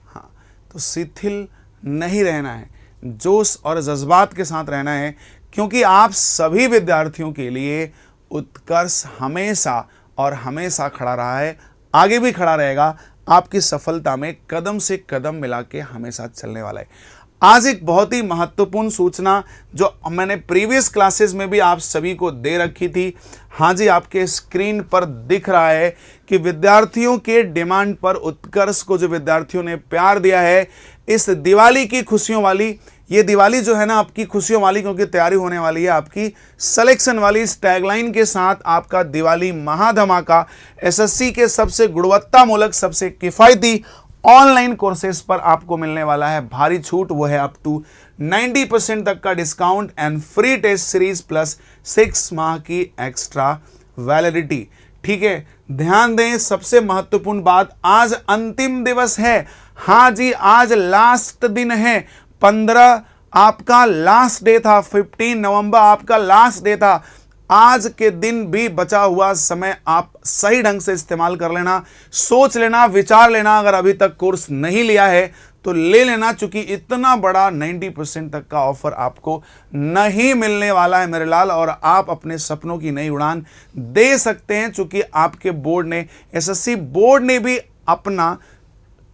हाँ, तो शिथिल नहीं रहना है, जोश और जज्बात के साथ रहना है, क्योंकि आप सभी विद्यार्थियों के लिए उत्कर्ष हमेशा और हमेशा खड़ा रहा है, आगे भी खड़ा रहेगा। आपकी सफलता में कदम से कदम मिला के हमेशा चलने वाला है। आज एक बहुत ही महत्वपूर्ण सूचना जो मैंने प्रीवियस क्लासेस में भी आप सभी को दे रखी थी। हाँ जी, आपके स्क्रीन पर दिख रहा है कि विद्यार्थियों के डिमांड पर उत्कर्ष को जो विद्यार्थियों ने प्यार दिया है, इस दिवाली की खुशियों वाली, ये दिवाली जो है ना आपकी खुशियों वाली, क्योंकि तैयारी होने वाली है आपकी सिलेक्शन वाली, इस टैगलाइन के साथ आपका दिवाली महाधमाका एसएससी के सबसे गुणवत्तामूलक, सबसे किफायती ऑनलाइन कोर्सेज पर आपको मिलने वाला है भारी छूट। वो है अप टू 90% तक का discount and free test series plus 6 माह की एक्स्ट्रा वैलिडिटी। ठीक है, ध्यान दें, सबसे महत्वपूर्ण बात, आज अंतिम दिवस है। हाँ जी, आज लास्ट दिन है। 15 आपका लास्ट डे था, 15 नवंबर आपका लास्ट डे था। आज के दिन भी बचा हुआ समय आप सही ढंग से इस्तेमाल कर लेना, सोच लेना, विचार लेना। अगर अभी तक कोर्स नहीं लिया है तो ले लेना, चूंकि इतना बड़ा 90% तक का ऑफर आपको नहीं मिलने वाला है मेरे लाल, और आप अपने सपनों की नई उड़ान दे सकते हैं। चूंकि आपके बोर्ड ने, एसएससी बोर्ड ने भी अपना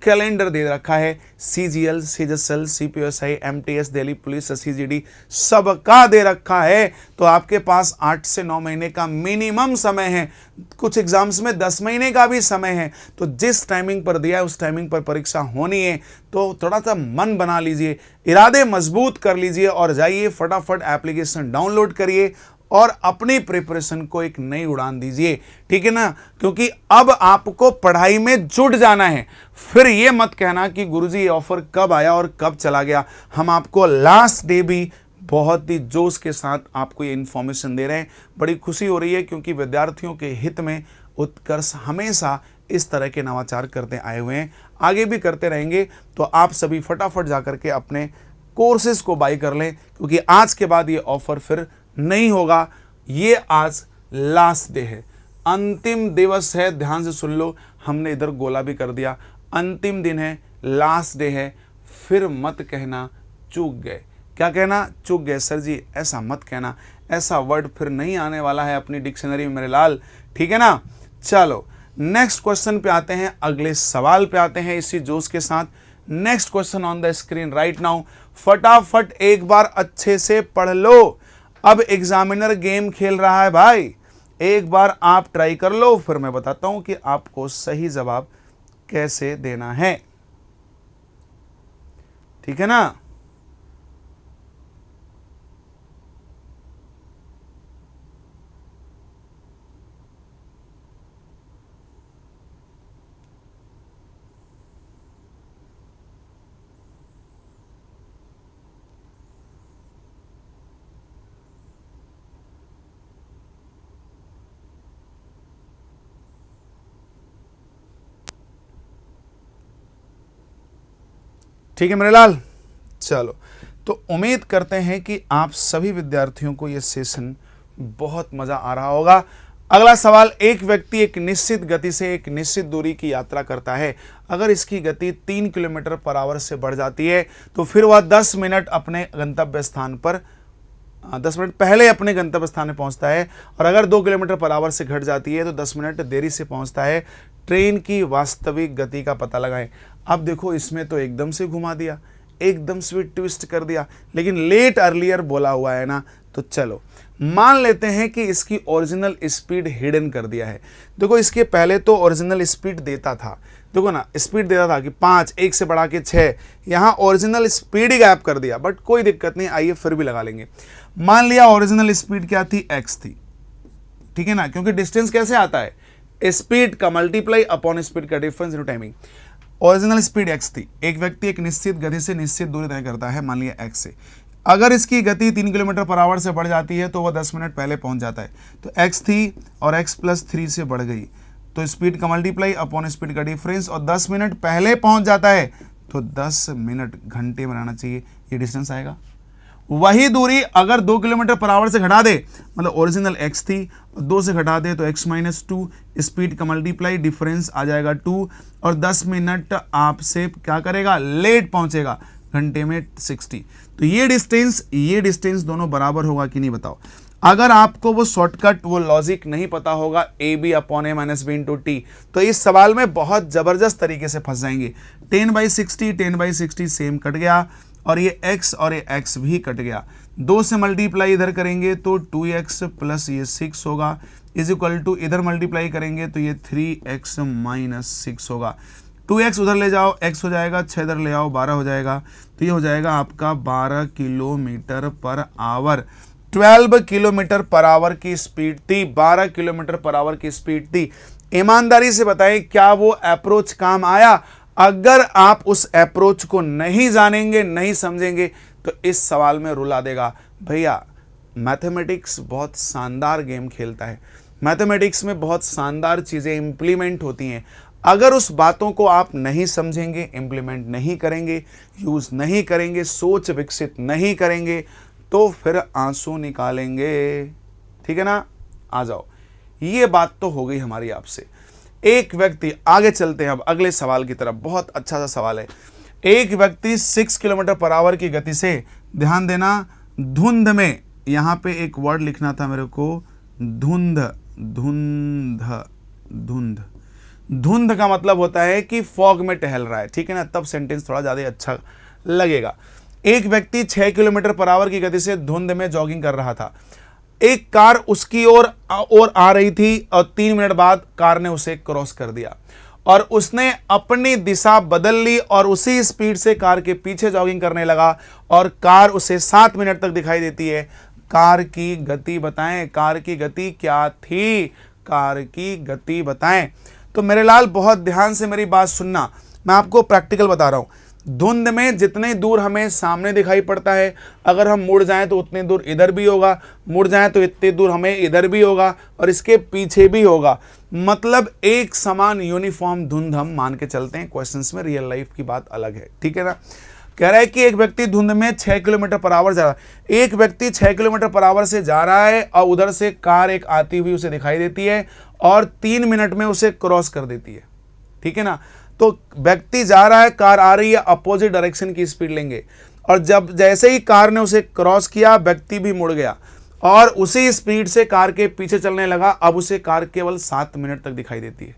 कैलेंडर दे रखा है। CGL, CGL, CPSI, MTS, Delhi police, CGD सबका दे रखा है। तो आपके पास 8 से 9 महीने का मिनिमम समय है। कुछ एग्जाम्स में 10 महीने का भी समय है। तो जिस टाइमिंग पर दिया है उस टाइमिंग पर परीक्षा होनी है। तो थोड़ा सा मन बना लीजिए, इरादे मजबूत कर लीजिए और जाइए फटाफट एप्लीकेशन डाउनलोड करिए और अपनी प्रिपरेशन को एक नई उड़ान दीजिए। ठीक है ना, क्योंकि अब आपको पढ़ाई में जुट जाना है। फिर ये मत कहना कि गुरुजी ये ऑफर कब आया और कब चला गया। हम आपको लास्ट डे भी बहुत ही जोश के साथ आपको ये इन्फॉर्मेशन दे रहे हैं। बड़ी खुशी हो रही है, क्योंकि विद्यार्थियों के हित में उत्कर्ष हमेशा इस तरह के नवाचार करते आए हुए हैं, आगे भी करते रहेंगे। तो आप सभी फटाफट जाकर के अपने कोर्सेज को बाई कर लें, क्योंकि आज के बाद ये ऑफर फिर नहीं होगा। ये आज लास्ट डे है, अंतिम दिवस है। ध्यान से सुन लो, हमने इधर गोला भी कर दिया। अंतिम दिन है, लास्ट डे है। फिर मत कहना चूक गए। क्या कहना? चूक गए सर जी, ऐसा मत कहना। ऐसा वर्ड फिर नहीं आने वाला है अपनी डिक्शनरी में मेरे लाल। ठीक है ना। चलो नेक्स्ट क्वेश्चन पे आते हैं, अगले सवाल पे आते हैं इसी जोश के साथ। Next question on the screen right now. फटाफट एक बार अच्छे से पढ़ लो। अब एग्जामिनर गेम खेल रहा है भाई, एक बार आप ट्राई कर लो, फिर मैं बताता हूं कि आपको सही जवाब कैसे देना है। ठीक है ना। ठीक है मेरे लाल। चलो, तो उम्मीद करते हैं कि आप सभी विद्यार्थियों को यह सेशन बहुत मजा आ रहा होगा। अगला सवाल, एक व्यक्ति एक निश्चित गति से एक निश्चित दूरी की यात्रा करता है। अगर इसकी गति 3 किलोमीटर पर आवर से बढ़ जाती है तो फिर वह 10 मिनट अपने गंतव्य स्थान पर 10 मिनट पहले अपने गंतव्य स्थान में पहुंचता है, और अगर 2 किलोमीटर पर आवर से घट जाती है तो 10 मिनट देरी से पहुंचता है। ट्रेन की वास्तविक गति का पता लगाएं। अब देखो, इसमें तो एकदम से घुमा दिया, एकदम से ट्विस्ट कर दिया, लेकिन लेट अर्लियर बोला हुआ है ना, तो चलो मान लेते हैं कि इसकी ओरिजिनल स्पीड हिडन कर दिया है। देखो इसके पहले तो ओरिजिनल स्पीड देता था, देखो ना स्पीड देता था कि 5, 1 से बढ़ा के 6, यहाँ ओरिजिनल स्पीड ही गायब कर दिया, बट कोई दिक्कत नहीं, आइए फिर भी लगा लेंगे। मान लिया ओरिजिनल स्पीड क्या थी, x थी, ठीक है ना, क्योंकि डिस्टेंस कैसे आता है, स्पीड का मल्टीप्लाई अपॉन स्पीड का difference into timing. Original speed x थी, एक व्यक्ति एक निश्चित गति से निश्चित दूरी तय करता है, मान लिया x से। अगर इसकी गति 3 किलोमीटर पर आवर से बढ़ जाती है तो वह 10 मिनट पहले पहुंच जाता है। तो x थी और x + 3 से बढ़ गई, तो स्पीड का मल्टीप्लाई अपॉन स्पीड का डिफरेंस, और 10 मिनट पहले पहुंच जाता है तो 10 मिनट घंटे में रहना चाहिए, ये डिस्टेंस आएगा। वही दूरी अगर 2 किलोमीटर पर आवर से घटा दे, मतलब ओरिजिनल x थी 2 से घटा दे तो x - 2, स्पीड का मल्टीप्लाई डिफरेंस आ जाएगा 2, और 10 मिनट आपसे क्या करेगा, लेट पहुंचेगा, घंटे में 60। तो ये डिस्टेंस दोनों बराबर होगा कि नहीं बताओ। अगर आपको वो शॉर्टकट वो लॉजिक नहीं पता होगा AB/A - B × T, तो इस सवाल में बहुत ज़बरदस्त तरीके से फंस जाएंगे। 10/60 सेम कट गया, और ये x और ये x भी कट गया। 2 से मल्टीप्लाई इधर करेंगे तो 2x + ये 6 होगा, इज इक्वल टू इधर मल्टीप्लाई करेंगे तो ये 3x - 6 होगा। 2x उधर ले जाओ, x हो जाएगा, 6 इधर ले आओ, 12 हो जाएगा। तो ये हो जाएगा आपका 12 kilometre per our. 12 kilometre per our की स्पीड थी, 12 किलोमीटर पर आवर की स्पीड थी। ईमानदारी से बताएं क्या वो अप्रोच काम आया? अगर आप उस अप्रोच को नहीं जानेंगे, नहीं समझेंगे, तो इस सवाल में रुला देगा। भैया मैथमेटिक्स बहुत शानदार गेम खेलता है, मैथमेटिक्स में बहुत शानदार चीज़ें इम्प्लीमेंट होती हैं। अगर उस बातों को आप नहीं समझेंगे, इम्प्लीमेंट नहीं करेंगे, यूज़ नहीं करेंगे, सोच विकसित नहीं करेंगे, तो फिर आंसू निकालेंगे। ठीक है ना? आ जाओ, ये बात तो हो गई हमारी आपसे। एक व्यक्ति, आगे चलते हैं अब अगले सवाल की तरफ, बहुत अच्छा सा सवाल है। एक व्यक्ति 6 किलोमीटर पर आवर की गति से, ध्यान देना, धुंध में, यहां पे एक वर्ड लिखना था मेरे को, धुंध। धुंध धुंध धुंध का मतलब होता है कि फॉग में टहल रहा है, ठीक है ना, तब सेंटेंस थोड़ा ज्यादा अच्छा लगेगा। एक व्यक्ति 6 किलोमीटर पर आवर की गति से धुंध में जॉगिंग कर रहा था। एक कार उसकी ओर आ रही थी और 3 मिनट बाद कार ने उसे क्रॉस कर दिया और उसने अपनी दिशा बदल ली और उसी स्पीड से कार के पीछे जॉगिंग करने लगा और कार उसे 7 मिनट तक दिखाई देती है। कार की गति बताएं, कार की गति क्या थी, कार की गति बताएं। तो मेरे लाल बहुत ध्यान से मेरी बात सुनना, मैं आपको प्रैक्टिकल बता रहा हूं। धुंध में जितने दूर हमें सामने दिखाई पड़ता है, अगर हम मुड़ जाएं तो उतने दूर इधर भी होगा, मुड़ जाएं तो इतने दूर हमें इधर भी होगा और इसके पीछे भी होगा। मतलब एक समान यूनिफॉर्म धुंध हम मान के चलते हैं। क्वेश्चंस में रियल लाइफ की बात अलग है, ठीक है ना। कह रहा है कि एक व्यक्ति धुंध में 6 किलोमीटर पर आवर जा रहा है। एक व्यक्ति 6 किलोमीटर पर आवर से जा रहा है और उधर से कार एक आती हुई उसे दिखाई देती है और 3 मिनट में उसे क्रॉस कर देती है, ठीक है ना। तो व्यक्ति जा रहा है, कार आ रही है, अपोजिट डायरेक्शन की स्पीड लेंगे और जब जैसे ही कार ने उसे क्रॉस किया, व्यक्ति भी मुड़ गया और उसी स्पीड से कार के पीछे चलने लगा। अब उसे कार केवल 7 मिनट तक दिखाई देती है।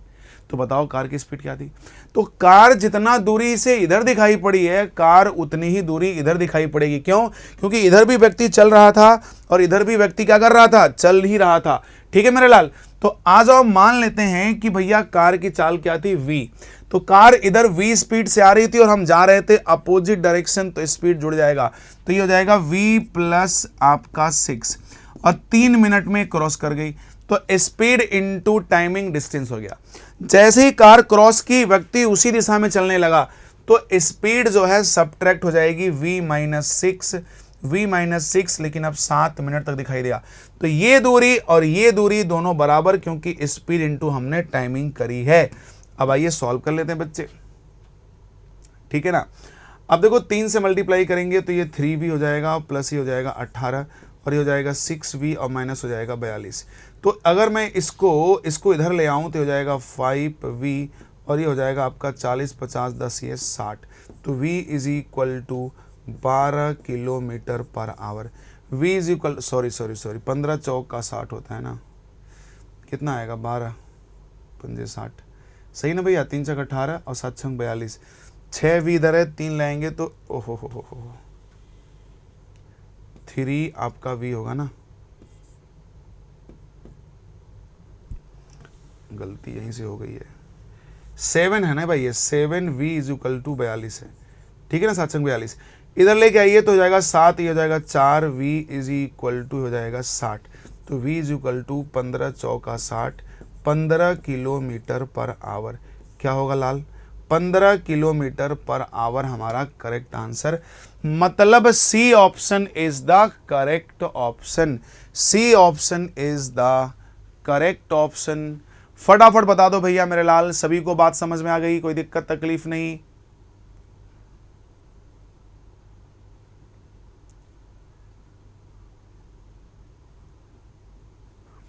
तो बताओ कार की स्पीड क्या थी? तो कार जितना दूरी से इधर दिखाई पड़ी है, कार उतनी ही दूरी इधर दिखाई पड़ेगी। क्यों? क्योंकि इधर भी व्यक्ति चल रहा था और इधर भी व्यक्ति क्या कर रहा था, चल ही रहा था। ठीक है मेरे लाल। तो आ जाओ, मान लेते हैं कि भैया कार की चाल क्या थी, v। तो कार इधर v स्पीड से आ रही थी और हम जा रहे थे अपोजिट डायरेक्शन, तो स्पीड जुड़ जाएगा। तो ये हो जाएगा v प्लस आपका 6 और 3 मिनट में क्रॉस कर गई। तो स्पीड इनटू टाइमिंग डिस्टेंस हो गया। जैसे ही कार क्रॉस की, व्यक्ति उसी दिशा में चलने लगा, तो स्पीड जो है सब्ट्रैक्ट हो जाएगी v - 6, लेकिन अब 7 मिनट तक दिखाई दिया। तो ये दूरी और ये दूरी दोनों बराबर, क्योंकि स्पीड इनटू हमने टाइमिंग करी है। अब आइए सॉल्व कर लेते हैं बच्चे, ठीक है ना। अब देखो 3 से मल्टीप्लाई करेंगे तो ये 3v हो जाएगा, प्लस ही हो जाएगा 18 और ये हो जाएगा 6v और माइनस हो जाएगा 42। तो अगर मैं इसको इधर ले आऊं तो हो जाएगा 5v और ये हो जाएगा आपका 40, 50, 10 ये 60। तो v is equal to 12 kilometre per hour. v is equal, sorry 15 चौक का 60 होता है ना, कितना आएगा 12 पंजे 60, सही ना भैया। 3 चक 18 और 7 छंग 42। 6v इधर है, 3 लाएंगे तो ओहो हो 3 आपका v होगा ना, गलती यहीं से हो गई है, 7 है ना भाई, ये 7v इज इक्वल टू 42 है, ठीक है ना, 7 42। इधर लेके आइए तो हो जाएगा 7, ये हो जाएगा 4v इज इक्वल टू हो जाएगा 60, तो v इज इक्वल टू 15 चौका 60, 15 किलोमीटर पर आवर। क्या होगा लाल? 15 किलोमीटर पर आवर हमारा करेक्ट आंसर, मतलब C option is the correct option, C option is the correct option. फटाफट बता दो भैया मेरे लाल, सभी को बात समझ में आ गई, कोई दिक्कत तकलीफ नहीं?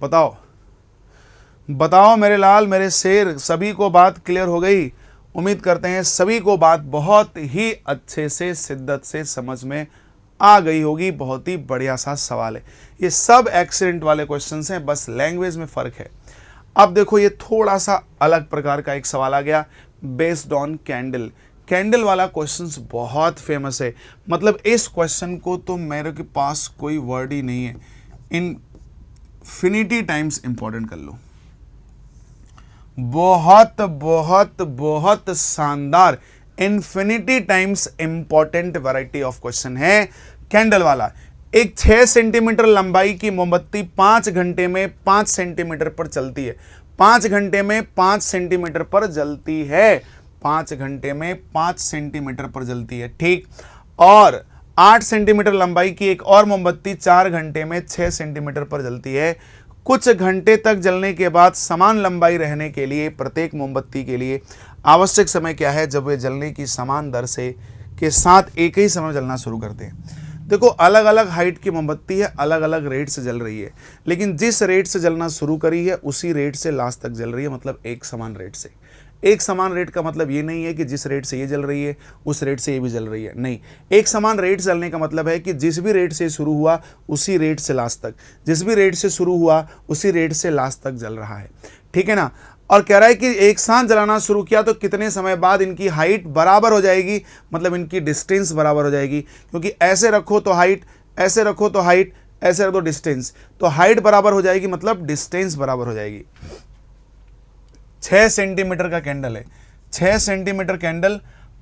बताओ बताओ मेरे लाल, मेरे शेर, सभी को बात क्लियर हो गई? उम्मीद करते हैं सभी को बात बहुत ही अच्छे से शिद्दत से समझ में आ गई होगी। बहुत ही बढ़िया सा सवाल है, ये सब एक्सीडेंट वाले क्वेश्चंस हैं, बस लैंग्वेज में फ़र्क है। अब देखो ये थोड़ा सा अलग प्रकार का एक सवाल आ गया, बेस्ड ऑन कैंडल। कैंडल वाला क्वेश्चंस बहुत फेमस है, मतलब इस क्वेश्चन को तो मेरे के पास कोई वर्ड ही नहीं है, इनफिनिटी टाइम्स इंपॉर्टेंट कर लो। बहुत बहुत बहुत शानदार infinity times important variety of question है कैंडल वाला। एक 6 सेंटीमीटर लंबाई की मोमबत्ती 5 घंटे में 5 सेंटीमीटर पर चलती है, 5 घंटे में 5 सेंटीमीटर पर जलती है, 5 घंटे में 5 सेंटीमीटर पर जलती है, ठीक। और 8 सेंटीमीटर लंबाई की एक और मोमबत्ती 4 घंटे में 6 सेंटीमीटर पर जलती है। कुछ घंटे तक जलने के बाद समान लंबाई रहने के लिए प्रत्येक मोमबत्ती के लिए आवश्यक समय क्या है जब वे जलने की समान दर से के साथ एक ही समय जलना शुरू करते हैं। देखो अलग अलग हाइट की मोमबत्ती है, अलग अलग रेट से जल रही है, लेकिन जिस रेट से जलना शुरू करी है उसी रेट से लास्ट तक जल रही है, मतलब एक समान रेट से। एक समान रेट का मतलब ये नहीं है कि जिस रेट से ये जल रही है उस रेट से ये भी जल रही है, नहीं। एक समान रेट जलने का मतलब है कि जिस भी रेट से शुरू हुआ उसी रेट से लास्ट तक, जिस भी रेट से शुरू हुआ उसी रेट से लास्ट तक जल रहा है, ठीक है ना। और कह रहा है कि एक साथ जलाना शुरू किया तो कितने समय बाद इनकी हाइट बराबर हो जाएगी, मतलब इनकी डिस्टेंस बराबर हो जाएगी, क्योंकि ऐसे रखो तो हाइट, ऐसे रखो तो हाइट, ऐसे रखो डिस्टेंस, तो हाइट बराबर हो जाएगी मतलब डिस्टेंस बराबर हो जाएगी। 6 सेंटीमीटर का कैंडल है, 6 सेंटीमीटर कैंडल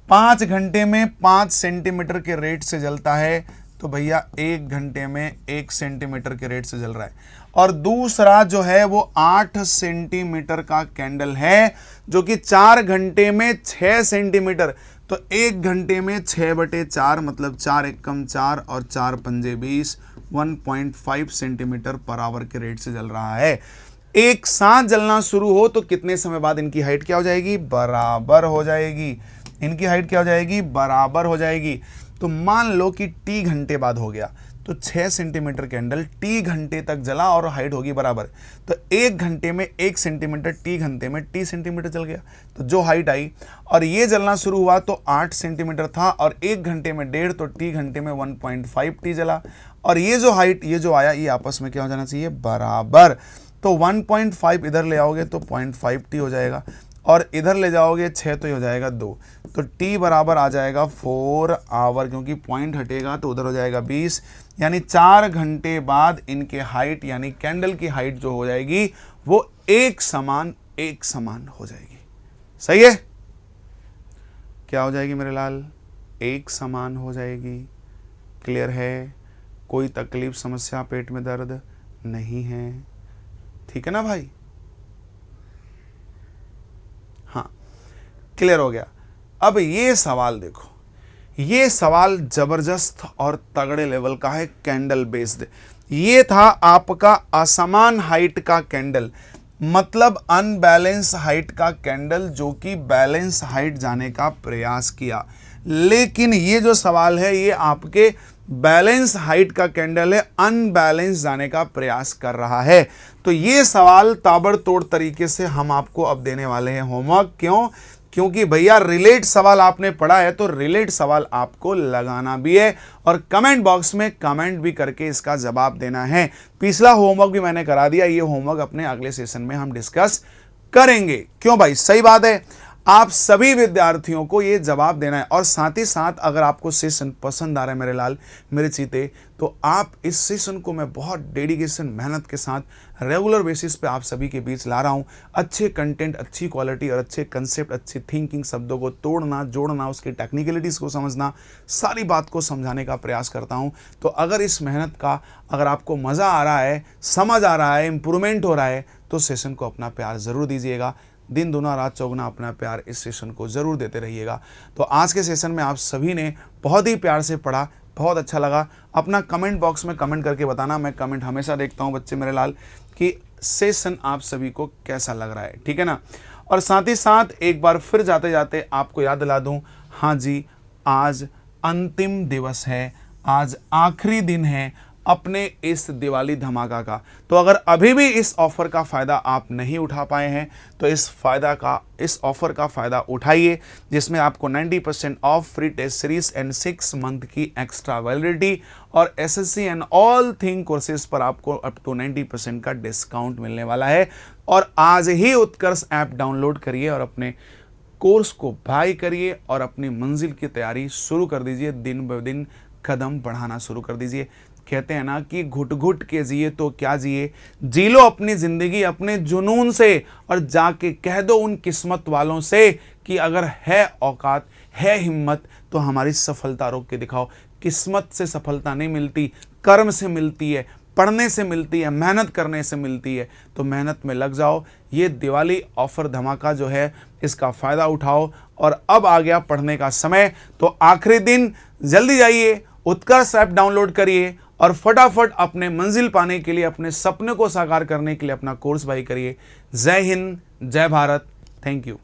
5 घंटे में 5 सेंटीमीटर के रेट से जलता है, तो भैया 1 घंटे में 1 सेंटीमीटर के रेट से जल रहा है। और दूसरा जो है वो 8 सेंटीमीटर का कैंडल है जो कि 4 घंटे में 6 सेंटीमीटर, तो 1 घंटे में 6/4 मतलब 4 एकम 4 और 4 पंजे 20, 1.5 सेंटीमीटर पर आवर के रेट से जल रहा है। एक साथ जलना शुरू हो तो कितने समय बाद इनकी हाइट क्या हो जाएगी? बराबर हो जाएगी। इनकी हाइट क्या हो जाएगी? बराबर हो जाएगी। तो मान लो कि t घंटे बाद हो गया, तो 6 सेंटीमीटर कैंडल t घंटे तक जला और हाइट होगी बराबर, तो 1 घंटे में 1 सेंटीमीटर, t घंटे में t सेंटीमीटर जल गया, तो जो हाइट आई। और ये जलना शुरू हुआ तो 8 सेंटीमीटर था और 1 घंटे में 1.5, तो t घंटे में 1.5 t जला। और ये जो हाइट, ये जो आया, ये आपस में क्या हो जाना चाहिए? बराबर। तो 1.5 इधर ले आओगे तो 0.5 t हो जाएगा, और इधर ले जाओगे 6 तो ये हो जाएगा 2, तो t बराबर आ जाएगा 4 आवर, क्योंकि पॉइंट हटेगा तो उधर हो जाएगा 20, यानी 4 घंटे बाद इनके हाइट यानी कैंडल की हाइट जो हो जाएगी वो एक समान हो जाएगी। सही है? क्या हो जाएगी मेरे लाल? एक समान हो जाएगी। क्लियर है? कोई तकलीफ, समस्या, पेट में दर्द नहीं है? ठीक है ना भाई? हाँ, क्लियर हो गया। अब ये सवाल देखो, ये सवाल जबरदस्त और तगड़े लेवल का है, कैंडल बेस्ड। ये था आपका असमान हाइट का कैंडल, मतलब अनबैलेंस हाइट का कैंडल जो कि बैलेंस हाइट जाने का प्रयास किया। लेकिन ये जो सवाल है ये आपके बैलेंस हाइट का कैंडल है, अनबैलेंस जाने का प्रयास कर रहा है। तो ये सवाल ताबड़तोड़ तरीके से हम आपको अब देने वाले हैं होमवर्क। क्यों? क्योंकि भैया रिलेट सवाल आपने पढ़ा है तो रिलेट सवाल आपको लगाना भी है और कमेंट बॉक्स में कमेंट भी करके इसका जवाब देना है। पिछला होमवर्क भी मैंने करा दिया, ये होमवर्क अपने अगले सेशन में हम डिस्कस करेंगे। क्यों भाई? सही बात है। आप सभी विद्यार्थियों को ये जवाब देना है। और साथ ही साथ अगर आपको सेशन पसंद आ रहा है मेरे लाल मेरे चीते, तो आप इस सेशन को मैं बहुत डेडिकेशन मेहनत के साथ रेगुलर बेसिस पे आप सभी के बीच ला रहा हूँ। अच्छे कंटेंट, अच्छी क्वालिटी और अच्छे कंसेप्ट, अच्छी थिंकिंग, शब्दों को तोड़ना, जोड़ना, उसकी टेक्निकलिटीज़ को समझना, सारी बात को समझाने का प्रयास करता हूँ। तो अगर इस मेहनत का अगर आपको मज़ा आ रहा है, समझ आ रहा है, इम्प्रूवमेंट हो रहा है, तो सेशन को अपना प्यार ज़रूर दीजिएगा। दिन दुना रात चौगुना अपना प्यार इस सेशन को ज़रूर देते रहिएगा। तो आज के सेशन में आप सभी ने बहुत ही प्यार से पढ़ा, बहुत अच्छा लगा। अपना कमेंट बॉक्स में कमेंट करके बताना, मैं कमेंट हमेशा देखता हूँ बच्चे मेरे लाल, कि सेशन आप सभी को कैसा लग रहा है, ठीक है ना। और साथ ही साथ एक बार फिर जाते जाते आपको याद दिला दूँ, हाँ जी, आज अंतिम दिवस है, आज आखिरी दिन है अपने इस दिवाली धमाका का। तो अगर अभी भी इस ऑफ़र का फ़ायदा आप नहीं उठा पाए हैं, तो इस ऑफ़र का फ़ायदा उठाइए, जिसमें आपको 90% off free test series and 6 month की एक्स्ट्रा वैलिडिटी और SSC and all thing courses पर आपको अप टू 90% का डिस्काउंट मिलने वाला है। और आज ही उत्कर्ष ऐप डाउनलोड करिए और अपने कोर्स को बाय करिए और अपनी मंजिल की तैयारी शुरू कर दीजिए। दिन ब दिन कदम बढ़ाना शुरू कर दीजिए। कहते हैं ना कि घुट घुट के जिए तो क्या जिए, जी लो अपनी ज़िंदगी अपने जुनून से, और जाके कह दो उन किस्मत वालों से कि अगर है औकात, है हिम्मत, तो हमारी सफलता रोक के दिखाओ। किस्मत से सफलता नहीं मिलती, कर्म से मिलती है, पढ़ने से मिलती है, मेहनत करने से मिलती है। तो मेहनत में लग जाओ। ये दिवाली ऑफ़र धमाका जो है, इसका फ़ायदा उठाओ। और अब आ गया पढ़ने का समय, तो आखिरी दिन जल्दी जाइए, उत्कर्ष ऐप डाउनलोड करिए और फटाफट अपने मंजिल पाने के लिए, अपने सपने को साकार करने के लिए अपना कोर्स बाय करिए। जय हिंद, जय भारत, थैंक यू।